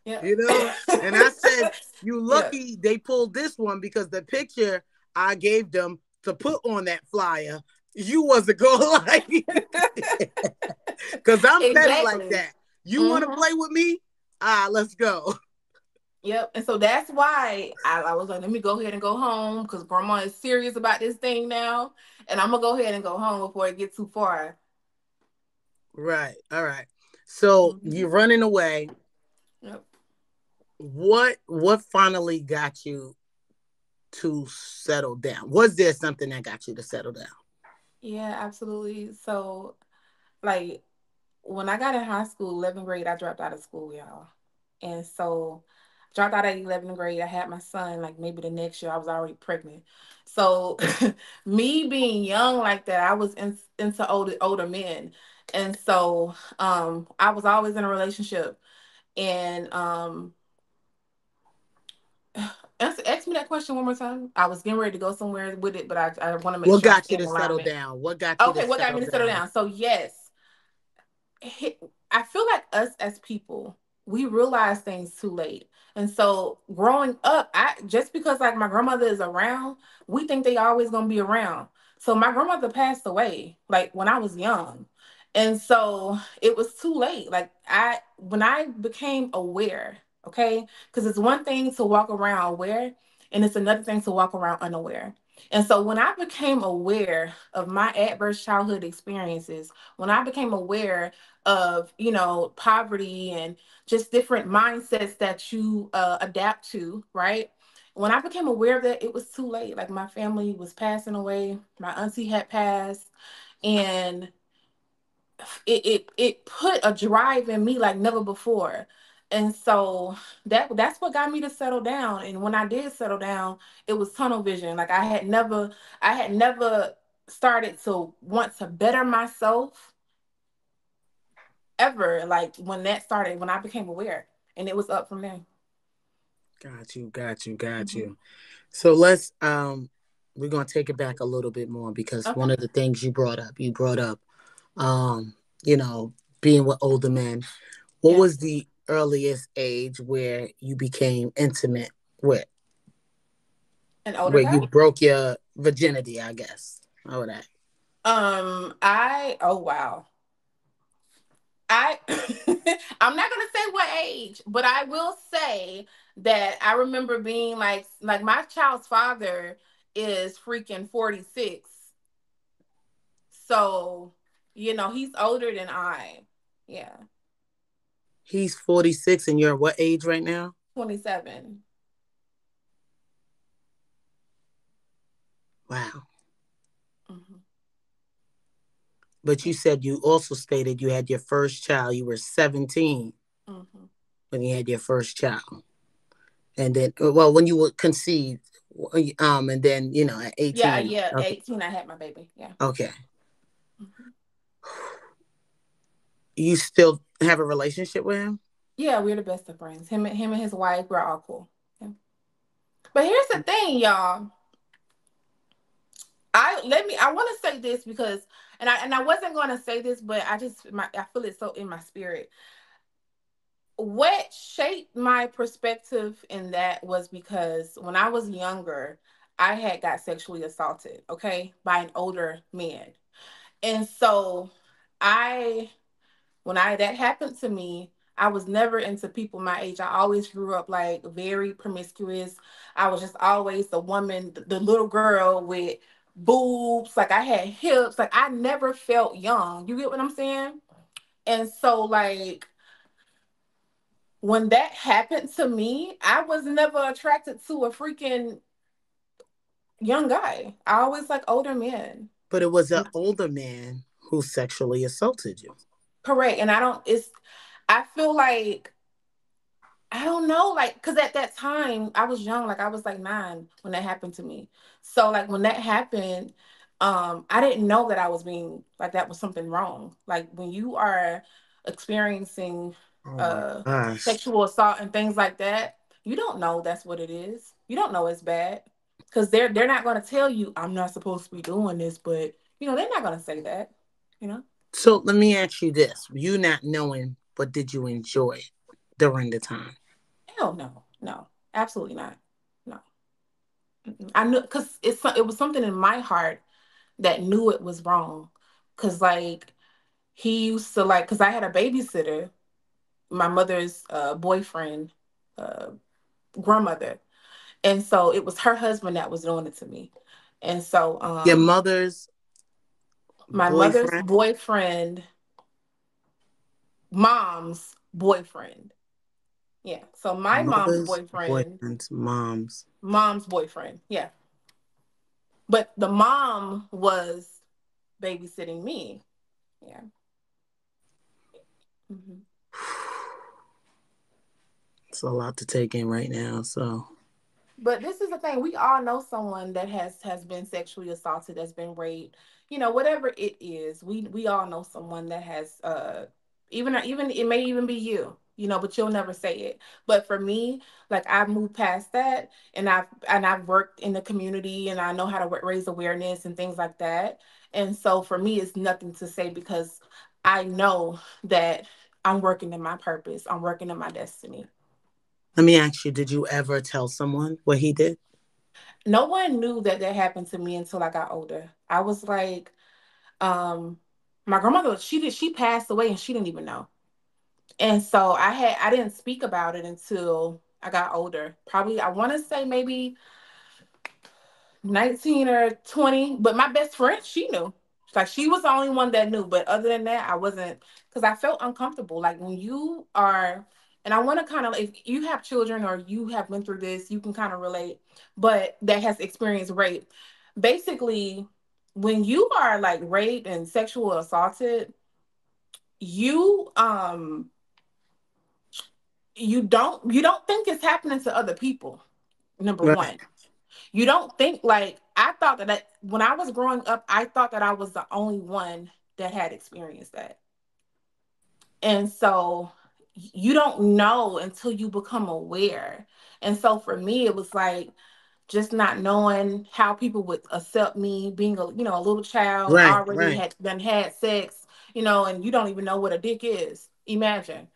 Yep. you know. And I said, you Yep. lucky they pulled this one, because the picture I gave them to put on that flyer, you wasn't gonna like it. Because I'm petty like Exactly. that. You want to Mm-hmm. play with me? Let's go. Yep. And so that's why I was like, let me go ahead and go home because grandma is serious about this thing now. And I'm gonna go ahead and go home before it gets too far. Right. All right. So Mm-hmm. you're running away. Yep. What finally got you to settle down? Was there something that got you to settle down? Yeah, absolutely. So like when I got in high school, 11th grade, I dropped out of school, y'all. And so dropped out at 11th grade. I had my son like maybe the next year. I was already pregnant. So me being young like that, I was into older men. And so I was always in a relationship. And ask me that question one more time. I was getting ready to go somewhere with it, but I want to make What sure I got stay you in to settle alignment. down? What got you to Okay, what got me settle to settle down? down? So yes, I feel like us as people, we realize things too late. And so growing up, I just because like my grandmother is around, we think they always gonna be around. So my grandmother passed away like when I was young. And so it was too late. Like I when I became aware, okay? Because it's one thing to walk around aware, and it's another thing to walk around unaware. And so when I became aware of my adverse childhood experiences, when I became aware of poverty and just different mindsets that you adapt to, right? When I became aware of that, it was too late. Like my family was passing away, my auntie had passed, and it put a drive in me like never before. And so that's what got me to settle down. And when I did settle down, it was tunnel vision. Like I had never started to want to better myself ever, like when that started, when I became aware. and it was up from there. Got you, got you, got Hmm. you. So let's we're gonna take it back a little bit more because Okay. one of the things you brought up, um, you know, being with older men. What Yeah. was the earliest age where you became intimate with, An older where guy. you broke your virginity, I guess. How would that? I oh wow. I I'm not gonna say what age, but I will say that I remember being like my child's father is freaking 46. So, he's older than I. Yeah. He's 46 and you're what age right now? 27. Wow. Hmm. But you said you also stated you had your first child. You were 17 Hmm. when you had your first child. And then, well, when you were conceived, and then, at Yeah, 18. yeah, Okay. 18 I had my baby. Yeah. Okay. Hmm. You still have a relationship with him? Yeah, we're the best of friends. Him and his wife, we're all cool. Yeah. But here's the thing, y'all. I want to say this because and I wasn't going to say this, but I feel it so in my spirit. What shaped my perspective in that was because when I was younger, I had got sexually assaulted, okay, by an older man. And so I when I that happened to me, I was never into people my age. I always grew up like very promiscuous. I was just always the woman, the little girl with boobs, like I had hips, like I never felt young. You get what I'm saying? And so like when that happened to me, I was never attracted to a freaking young guy. I always like older men. But it was an older man who sexually assaulted you. Correct. And I don't it's I feel like I don't know, like, cause at that time I was young, like I was like 9 when that happened to me. So like when that happened, I didn't know that I was being like that was something wrong. Like when you are experiencing Oh my gosh. sexual assault and things like that, you don't know that's what it is. You don't know it's bad. Cause they're not gonna tell you I'm not supposed to be doing this, but they're not gonna say that, you know? So let me ask you this. You not knowing, but did you enjoy it during the time? Hell no, no, absolutely not. No. Mm-mm. I knew because it was something in my heart that knew it was wrong. Cause like he used to like, cause I had a babysitter, my mother's boyfriend, uh, grandmother, and so it was her husband that was doing it to me, and so Your mother's my mother's boyfriend? boyfriend, mom's boyfriend, yeah. So my Mother's boyfriend's mom's. mom's boyfriend, yeah. But the mom was babysitting me, yeah. Hmm. It's a lot to take in right now. So But this is the thing: we all know someone that has been sexually assaulted, that's been raped. Whatever it is, we all know someone that has even it may even be you. But you'll never say it. But for me, like I've moved past that, and I've worked in the community, and I know how to raise awareness and things like that. And so for me, it's nothing to say because I know that I'm working in my purpose. I'm working in my destiny. let me ask you, did you ever tell someone what he did? No one knew that that happened to me until I got older. I was like, um, my grandmother, she passed away and she didn't even know. And so I didn't speak about it until I got older. Probably I want to say maybe 19 or 20, but my best friend, she knew. Like she was the only one that knew, but other than that, I wasn't, because I felt uncomfortable. Like when you are, and I want to kind of, if you have children or you have been through this, you can kind of relate, but that has experienced rape. Basically, when you are like raped and sexual assaulted, you you don't think it's happening to other people. Number Right. one, you don't think like I thought that when I was growing up, I thought that I was the only one that had experienced that. And so you don't know until you become aware. And so for me, it was like just not knowing how people would accept me being a, a little child, Right, already right. had done had sex, and you don't even know what a dick is. Imagine.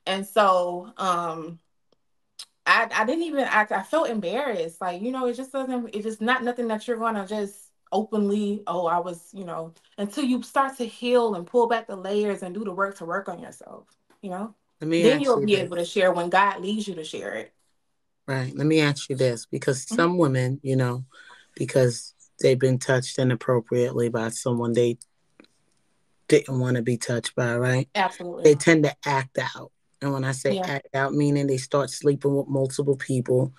And so I didn't even I felt embarrassed. Like, it just doesn't, it's just not nothing that you're gonna just openly, oh, I was, until you start to heal and pull back the layers and do the work to work on yourself, you know? Let me Then ask you'll you be able to this. share when God leads you to share it. Right. Let me ask you this because Mhm. some women, because they've been touched inappropriately by someone they didn't want to be touched by, right? They Absolutely. tend to act out. And when I say Yeah. act out, meaning they start sleeping with multiple people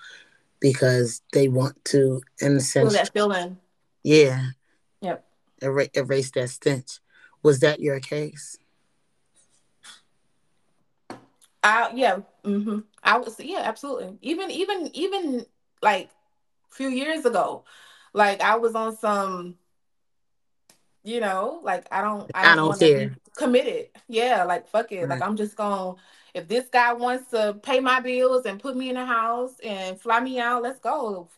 because they want to, in a Feel sense, that feeling. yeah, Yep. erase that stench. Was that your case? Yeah. I was, yeah, absolutely. Even like a few years ago, like I was on some, like I I don't don't want to be care. committed. Yeah, like fuck it. Like Right. I'm just going, if this guy wants to pay my bills and put me in a house and fly me out, let's go.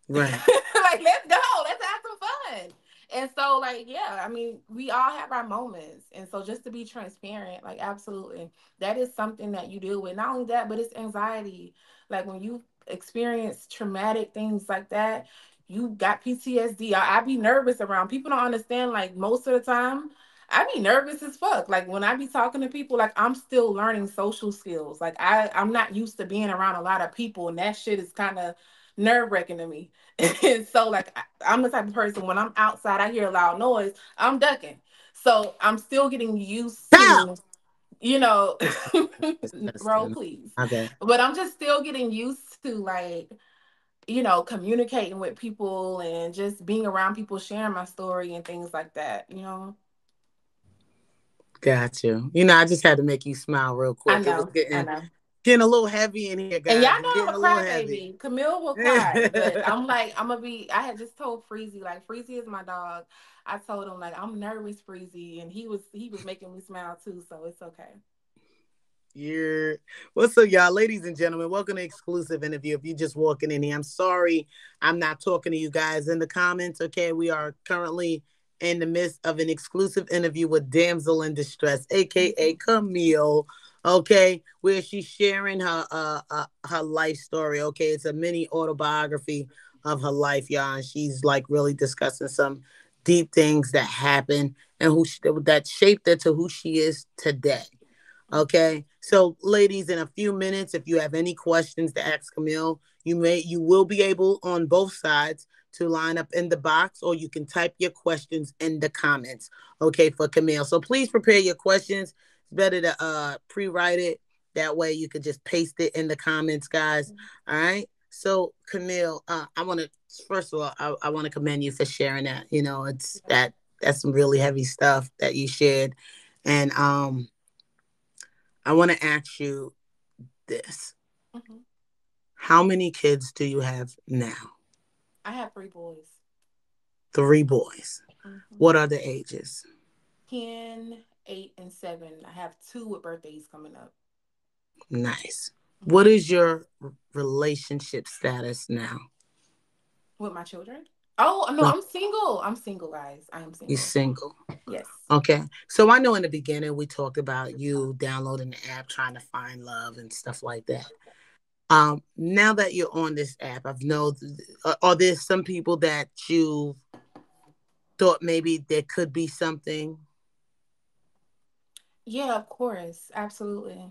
Right. Like, let's go. Let's have some fun. And so, like, yeah, I mean, we all have our moments. And so, just to be transparent, like, absolutely, that is something that you deal with. Not only that, but it's anxiety. Like, when you experience traumatic things like that, you got PTSD. I be nervous around people. Don't understand, like, most of the time, I be nervous as fuck. Like, when I be talking to people, like, I'm still learning social skills. Like, I'm not used to being around a lot of people, and that shit is kind of nerve wracking to me. And so, like, I'm the type of person when I'm outside, I hear a loud noise, I'm ducking. So I'm still getting used Pow! to, you know, That's roll please. my bad. But I'm just still getting used to, like, communicating with people and just being around people, sharing my story and things like that. Got you. I just had to make you smile real I quick. It was know, I getting know. getting a little heavy in here, And y'all guys. It's know I'm getting a a little heavy. crybaby. Camille will cry, but I'm like, I'm gonna be. I had just told Freezy, like, Freezy is my dog. I told him, like, I'm nervous, Freezy, and he was making me smile too, so it's okay. You're what's up, y'all, ladies and gentlemen? Welcome to exclusive interview. If you're just walking in here, I'm sorry I'm not talking to you guys in the comments. Okay, we are currently in the midst of an exclusive interview with Damsel in Distress, aka Mhm. Kamille. Okay, where she's sharing her life story. Okay, it's a mini autobiography of her life, y'all, and she's like really discussing some deep things that happened and that shaped her to who she is today. Okay. So, ladies, in a few minutes, if you have any questions to ask Kamille, you will be able on both sides to line up in the box, or you can type your questions in the comments. Okay, for Kamille. So please prepare your questions. It's better to pre-write it. That way you could just paste it in the comments, guys. All right. So Kamille, I want to first of all, I want to commend you for sharing that. It's Yeah. that's some really heavy stuff that you shared, and I want to ask you this. Mhm. How many kids do you have now? I have three boys. Three boys. Hmm. What are the ages? 10, 8, and 7. I have two with birthdays coming up. Nice. What Hmm. is your relationship status now? With my children. Oh no, Well, I'm single. I'm single, guys. I am you single. single. Yes. Okay. So I know in the beginning we talked about you downloading the app, trying to find love and stuff like that. Now that you're on this app, I've know are there some people that you thought maybe there could be something. Yeah, of course. Absolutely.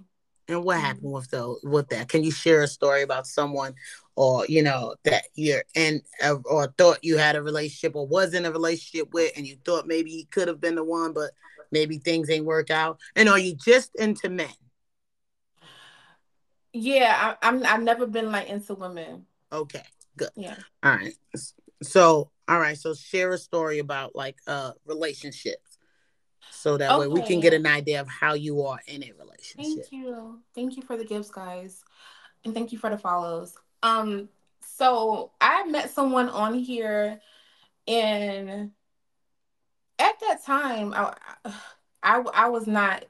And what happened Mhm. with that? Can you share a story about someone, or that you're in, or thought you had a relationship or was in a relationship with, and you thought maybe he could have been the one, but maybe things ain't work out? And are you just into men? Yeah, I've never been like into women. Okay, good. Yeah. All right. So, all right. So, share a story about like relationships, so that way we can Okay. get an idea of how you are in a relationship. Thank you. Thank you for the gifts, guys. And thank you for the follows. So I met someone on here, and at that time I was not,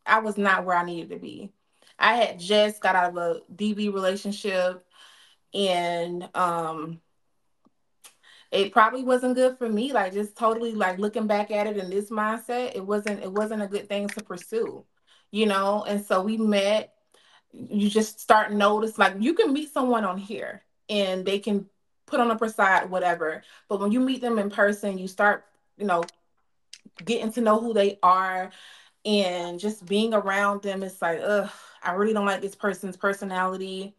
I was not where I needed to be. I had just got out of a DV relationship, and it probably wasn't good for me. Like, just totally, like, looking back at it in this mindset, it wasn't a good thing to pursue, And so we met. You just start notice, like, you can meet someone on here and they can put on a facade, whatever. But when you meet them in person, you start, you know, getting to know who they are, and just being around them. It's like, ugh, I really don't like this person's personality.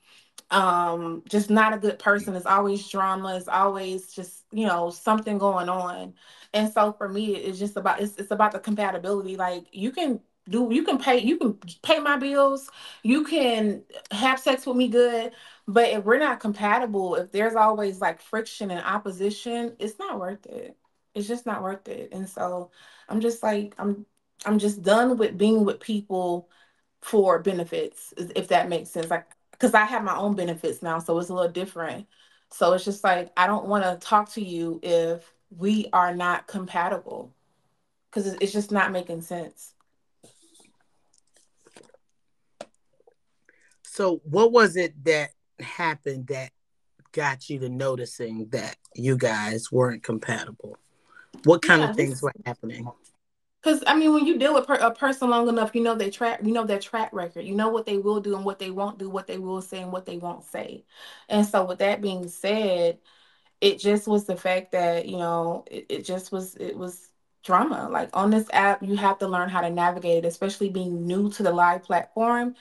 Just not a good person. It's always drama. It's always just, something going on. And so for me, it's just about, it's about the compatibility. Like, you can pay my bills, you can have sex with me good, but if we're not compatible, if there's always like friction and opposition, it's not worth it. It's just not worth it. And so I'm just like, I'm just done with being with people for benefits, if that makes sense. Like, because I have my own benefits now, so it's a little different. So it's just like, I don't want to talk to you if we are not compatible, because it's just not making sense. So, what was it that happened that got you to noticing that you guys weren't compatible? What kind of Yeah, things just were happening? because I mean, when you deal with a person long enough, you know their track record, you know what they will do and what they won't do, what they will say and what they won't say. And so, with that being said, it just was the fact that it was drama. Like, on this app, you have to learn how to navigate it, especially being new to the live platform.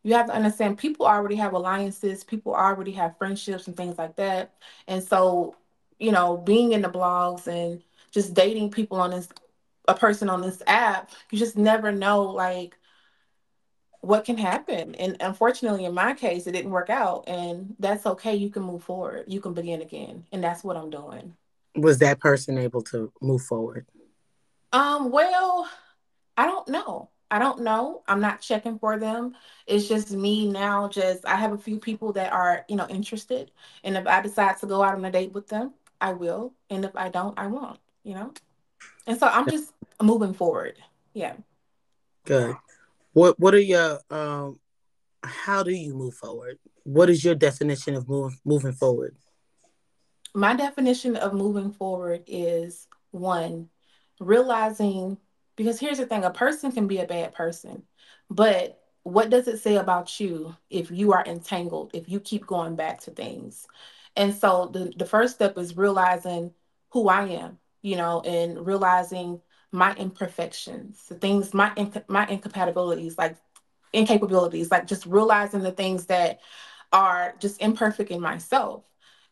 You have to understand, people already have alliances, people already have friendships and things like that. And so, being in the blogs and just dating people on this a person on this app, you just never know, like, what can happen. And unfortunately, in my case, it didn't work out, and that's okay. You can move forward, you can begin again, and that's what I'm doing. Was that person able to move forward? Well, I don't know. I'm not checking for them. It's just me now. Just, I have a few people that are, interested. And if I decide to go out on a date with them, I will. And if I don't, I won't. And so I'm just moving forward. Yeah. Good. What are your how do you move forward? What is your definition of moving forward? My definition of moving forward is, one, realizing, because here's the thing, a person can be a bad person, but what does it say about you if you are entangled, if you keep going back to things? And so the first step is realizing who I am, and realizing my imperfections, the things, my incompatibilities, like incapabilities, like just realizing the things that are just imperfect in myself,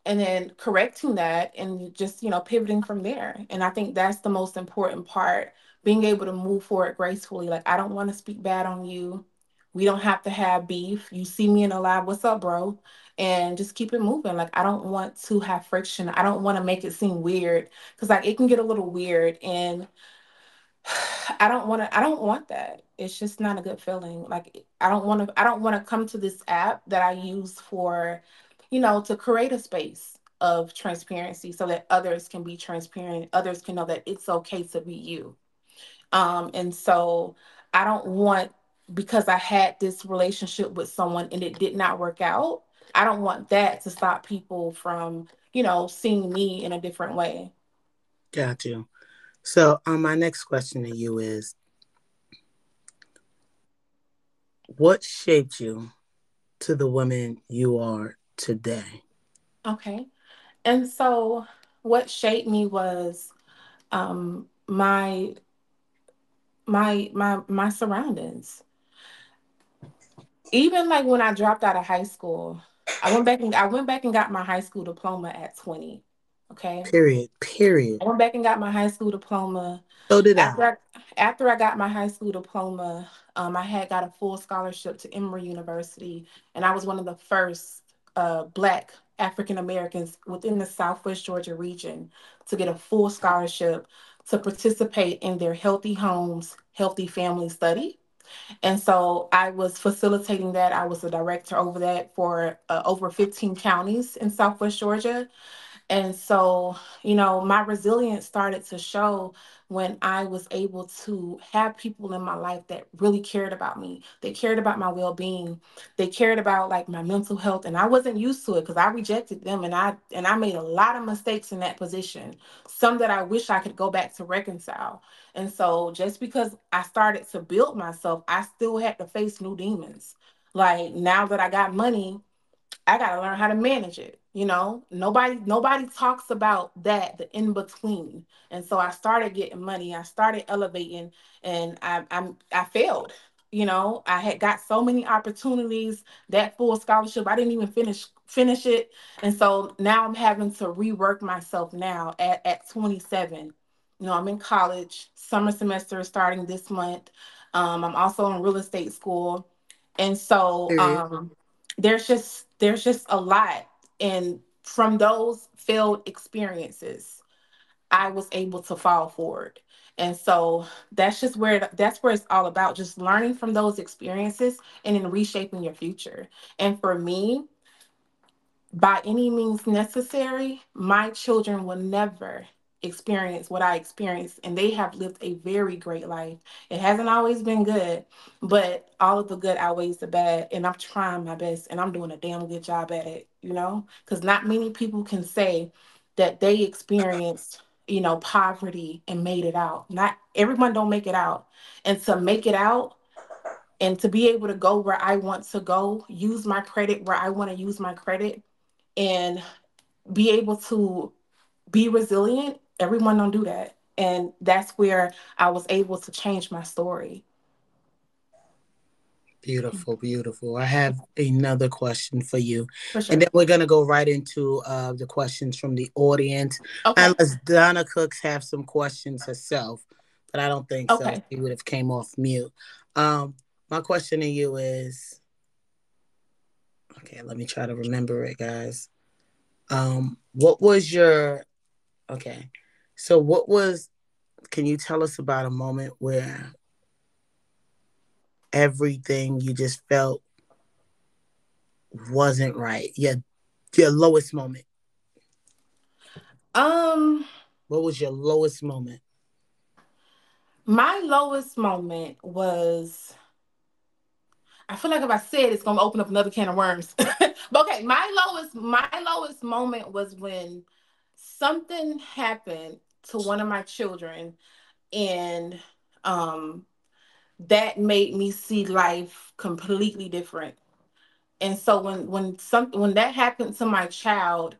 and then correcting that and just pivoting from there. And I think that's the most important part, being able to move forward gracefully. Like, I don't want to speak bad on you, we don't have to have beef. You see me in a live, what's up, bro? And just keep it moving. Like, I don't want to have friction, I don't want to make it seem weird, because like it can get a little weird, and I don't want that. It's just not a good feeling. Like, I don't want to come to this app that I use for, to create a space of transparency so that others can be transparent, others can know that it's okay to be you. And so I don't want, because I had this relationship with someone and it did not work out, I don't want that to stop people from, seeing me in a different way. Got you. So, my next question to you is, what shaped you to the woman you are today? Okay. And so what shaped me was, my surroundings. Even like when I dropped out of high school, I went back and got my high school diploma at 20. Okay. Period. Period. I went back and got my high school diploma. So did I. After I got my high school diploma, I had got a full scholarship to Emory University, and I was one of the first Black African Americans within the Southwest Georgia region to get a full scholarship to participate in their Healthy Homes, Healthy Family study. And so I was facilitating that. I was the director over that for over 15 counties in Southwest Georgia. And so, my resilience started to show when I was able to have people in my life that really cared about me. They cared about my well-being. They cared about like my mental health, and I wasn't used to it because I rejected them, and I made a lot of mistakes in that position. Some that I wish I could go back to reconcile. And so just because I started to build myself, I still had to face new demons. Like now that I got money, I gotta learn how to manage it. Nobody talks about that, the in between. And so I started getting money. I started elevating, and I failed. I had got so many opportunities. That full scholarship, I didn't even finish it. And so now I'm having to rework myself now at 27. I'm in college. Summer semester is starting this month. I'm also in real estate school, and so Period. there's just a lot. And from those failed experiences, I was able to fall forward. And so that's where it's all about, just learning from those experiences and then reshaping your future. And for me, by any means necessary, my children will never experience what I experienced, and they have lived a very great life. It hasn't always been good, but all of the good outweighs the bad, and I'm trying my best, and I'm doing a damn good job at it, because not many people can say that they experienced, poverty and made it out. Not everyone don't make it out. And to make it out and to be able to go where I want to go, use my credit where I want to use my credit, and be able to be resilient, everyone don't do that. And that's where I was able to change my story. Beautiful, beautiful. I have another question for you. For And sure. then we're going to go right into the questions from the audience. Okay. Unless Donna Cooks have some questions herself, but I don't think so. Okay. She would have came off mute. Um, my question to you is, okay, let me try to remember it, guys. What was your, okay. So can you tell us about a moment where everything you just felt wasn't right? Your lowest moment. Um, What was your lowest moment? my lowest moment was, I feel like if I said it's gonna open up another can of worms. But okay, my lowest moment was when something happened to one of my children, and um that made me see life completely different. And so when that happened to my child,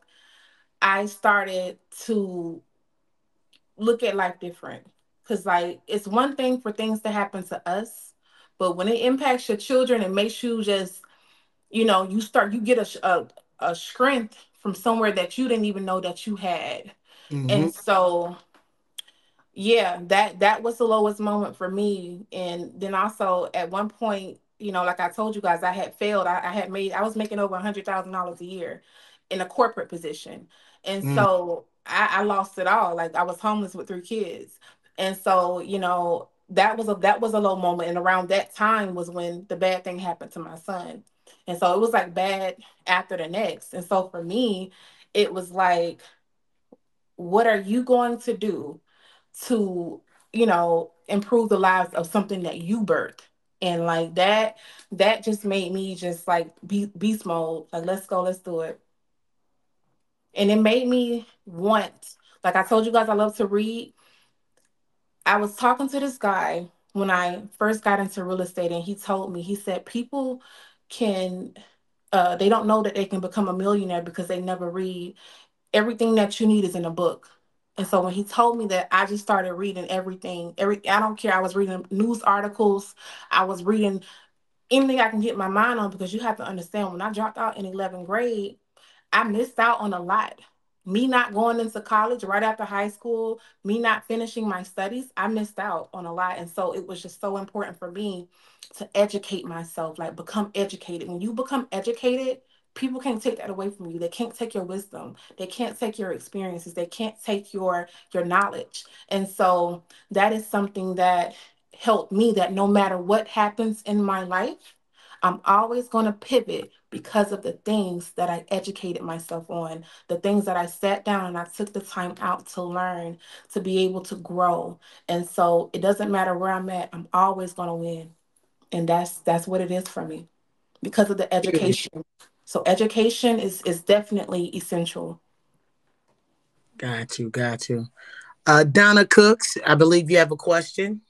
I started to look at life different. Cause like it's one thing for things to happen to us, but when it impacts your children, it makes you just, you get a strength from somewhere that you didn't even know that you had. Mm-hmm. And so yeah, that was the lowest moment for me. And then also at one point, like I told you guys, I had failed. I was making over $100,000 a year in a corporate position. And Mm. so I lost it all. Like I was homeless with 3 kids. And so, that was a low moment. And around that time was when the bad thing happened to my son. And so it was like bad after the next. And so for me, it was like, what are you going to do to improve the lives of something that you birthed? And like that just made me just like beast mode, like let's go, let's do it. And it made me want, like I told you guys, I love to read. I was talking to this guy when I first got into real estate, and he told me, he said people can they don't know that they can become a millionaire because they never read. Everything that you need is in a book. And so when he told me that, I just started reading everything. I don't care. I was reading news articles. I was reading anything I can get my mind on, because you have to understand, when I dropped out in 11th grade, I missed out on a lot. Me not going into college right after high school, me not finishing my studies, I missed out on a lot. And so it was just so important for me to educate myself, like become educated. When you become educated, people can't take that away from you. They can't take your wisdom. They can't take your experiences. They can't take your knowledge. And so that is something that helped me, that no matter what happens in my life, I'm always going to pivot because of the things that I educated myself on, the things that I sat down and I took the time out to learn, to be able to grow. And so it doesn't matter where I'm at, I'm always going to win. And that's what it is for me because of the Period. education. So education is definitely essential. Got you. Got you. Donna Cooks, I believe you have a question.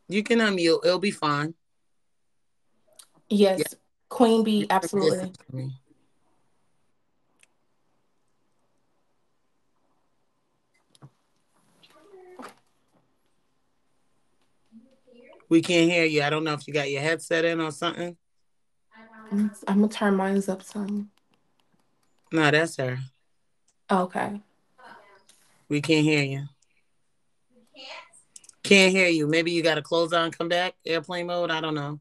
You can unmute. It'll be fine. Yeah. Yes, Queen Bee, You're from absolutely. distance from me. We can't hear you. I don't know if you got your headset in or something. I'm gonna turn mine up some. No, that's her. Okay. We can't hear you. Can't hear you. Maybe you got to close on, come back, airplane mode. I don't know.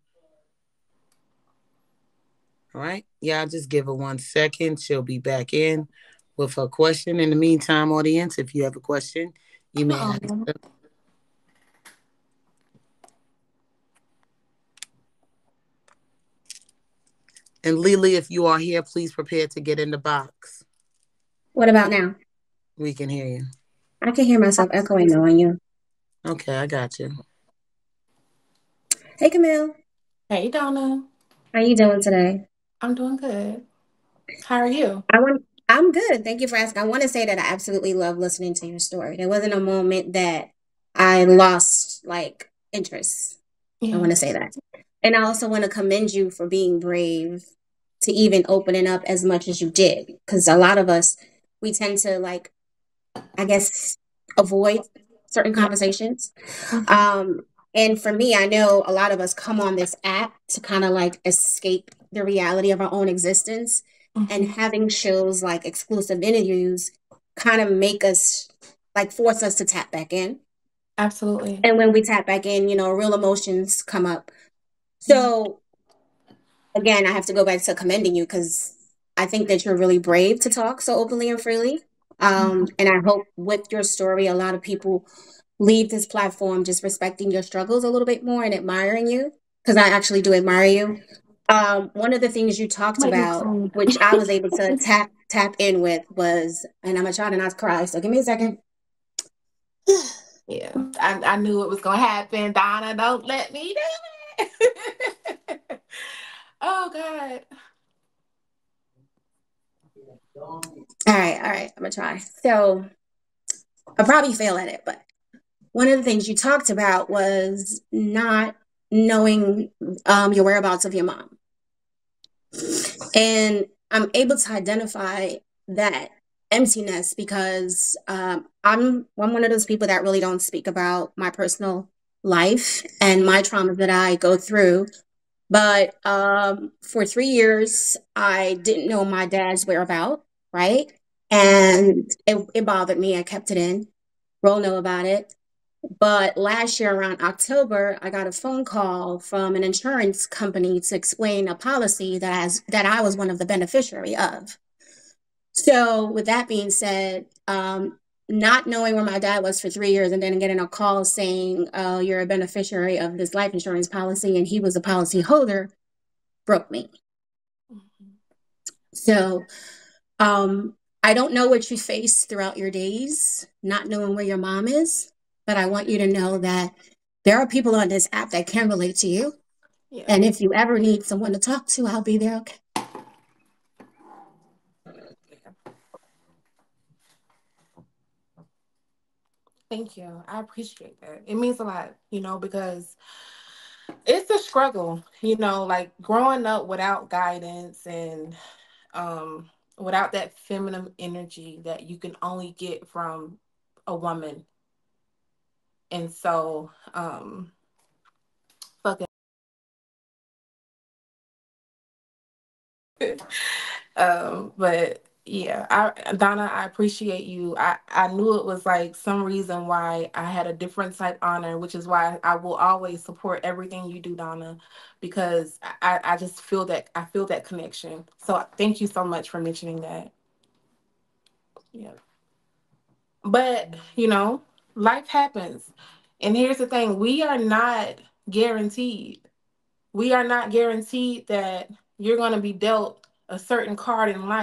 All right. Yeah, I'll just give her 1 second. She'll be back in with her question. In the meantime, audience, if you have a question, you may ask Oh, them. And Lily, if you are here, please prepare to get in the box. What about now? We can hear you. I can hear myself echoing on you. Okay, I got you. Hey, Camille. hey Donna, How you doing today? I'm doing good. How are you? I'm good. Thank you for asking. I want to say that I absolutely love listening to your story. There wasn't a moment that I lost like interest. I Yeah. want to say that. And I also want to commend you for being brave to even opening up as much as you did. Because a lot of us, we tend to like, I guess, avoid certain Yeah. conversations. Hmm. Um, and for me, I know a lot of us come on this app to kind of like escape the reality of our own existence. And Hmm. having shows like exclusive interviews kind of make us like force us to tap back in. Absolutely. And when we tap back in, real emotions come up. Mhm. So again, I have to go back to commending you because I think that you're really brave to talk so openly and freely. Mhm. And I hope with your story, a lot of people leave this platform just respecting your struggles a little bit more and admiring you because I actually do admire you. One of the things you talked Make me about, cry. which I was able to tap in with, was, and I'm gonna try to not cry. So give me a second. Yeah, I knew it was gonna happen. Donna, don't let me do it. Oh God. All right. I'm gonna try. So I'll probably fail at it, but one of the things you talked about was not knowing your whereabouts of your mom. And I'm able to identify that emptiness because I'm one of those people that really don't speak about my personal life and my traumas that I go through. But for 3 years, I didn't know my dad's whereabout, right? And it bothered me. I kept it in. Ro know about it. But last year around October, I got a phone call from an insurance company to explain a policy that I was one of the beneficiary of. So with that being said, not knowing where my dad was for 3 years and then getting a call saying, "Oh, you're a beneficiary of this life insurance policy," and he was a policy holder, broke me. Mhm. So I don't know what you face throughout your days, not knowing where your mom is, but I want you to know that there are people on this app that can relate to you. Yeah. And if you ever need someone to talk to, I'll be there. Okay. Thank you. I appreciate that. It means a lot, because it's a struggle, like growing up without guidance and um without that feminine energy that you can only get from a woman. And so fucking but yeah, Donna, I appreciate you. I knew it was like some reason why I had a different type honor, which is why I will always support everything you do, Donna, because I just feel that connection. So thank you so much for mentioning that. Yeah. But life happens. And here's the thing, we are not guaranteed. We are not guaranteed that you're going to be dealt a certain card in life.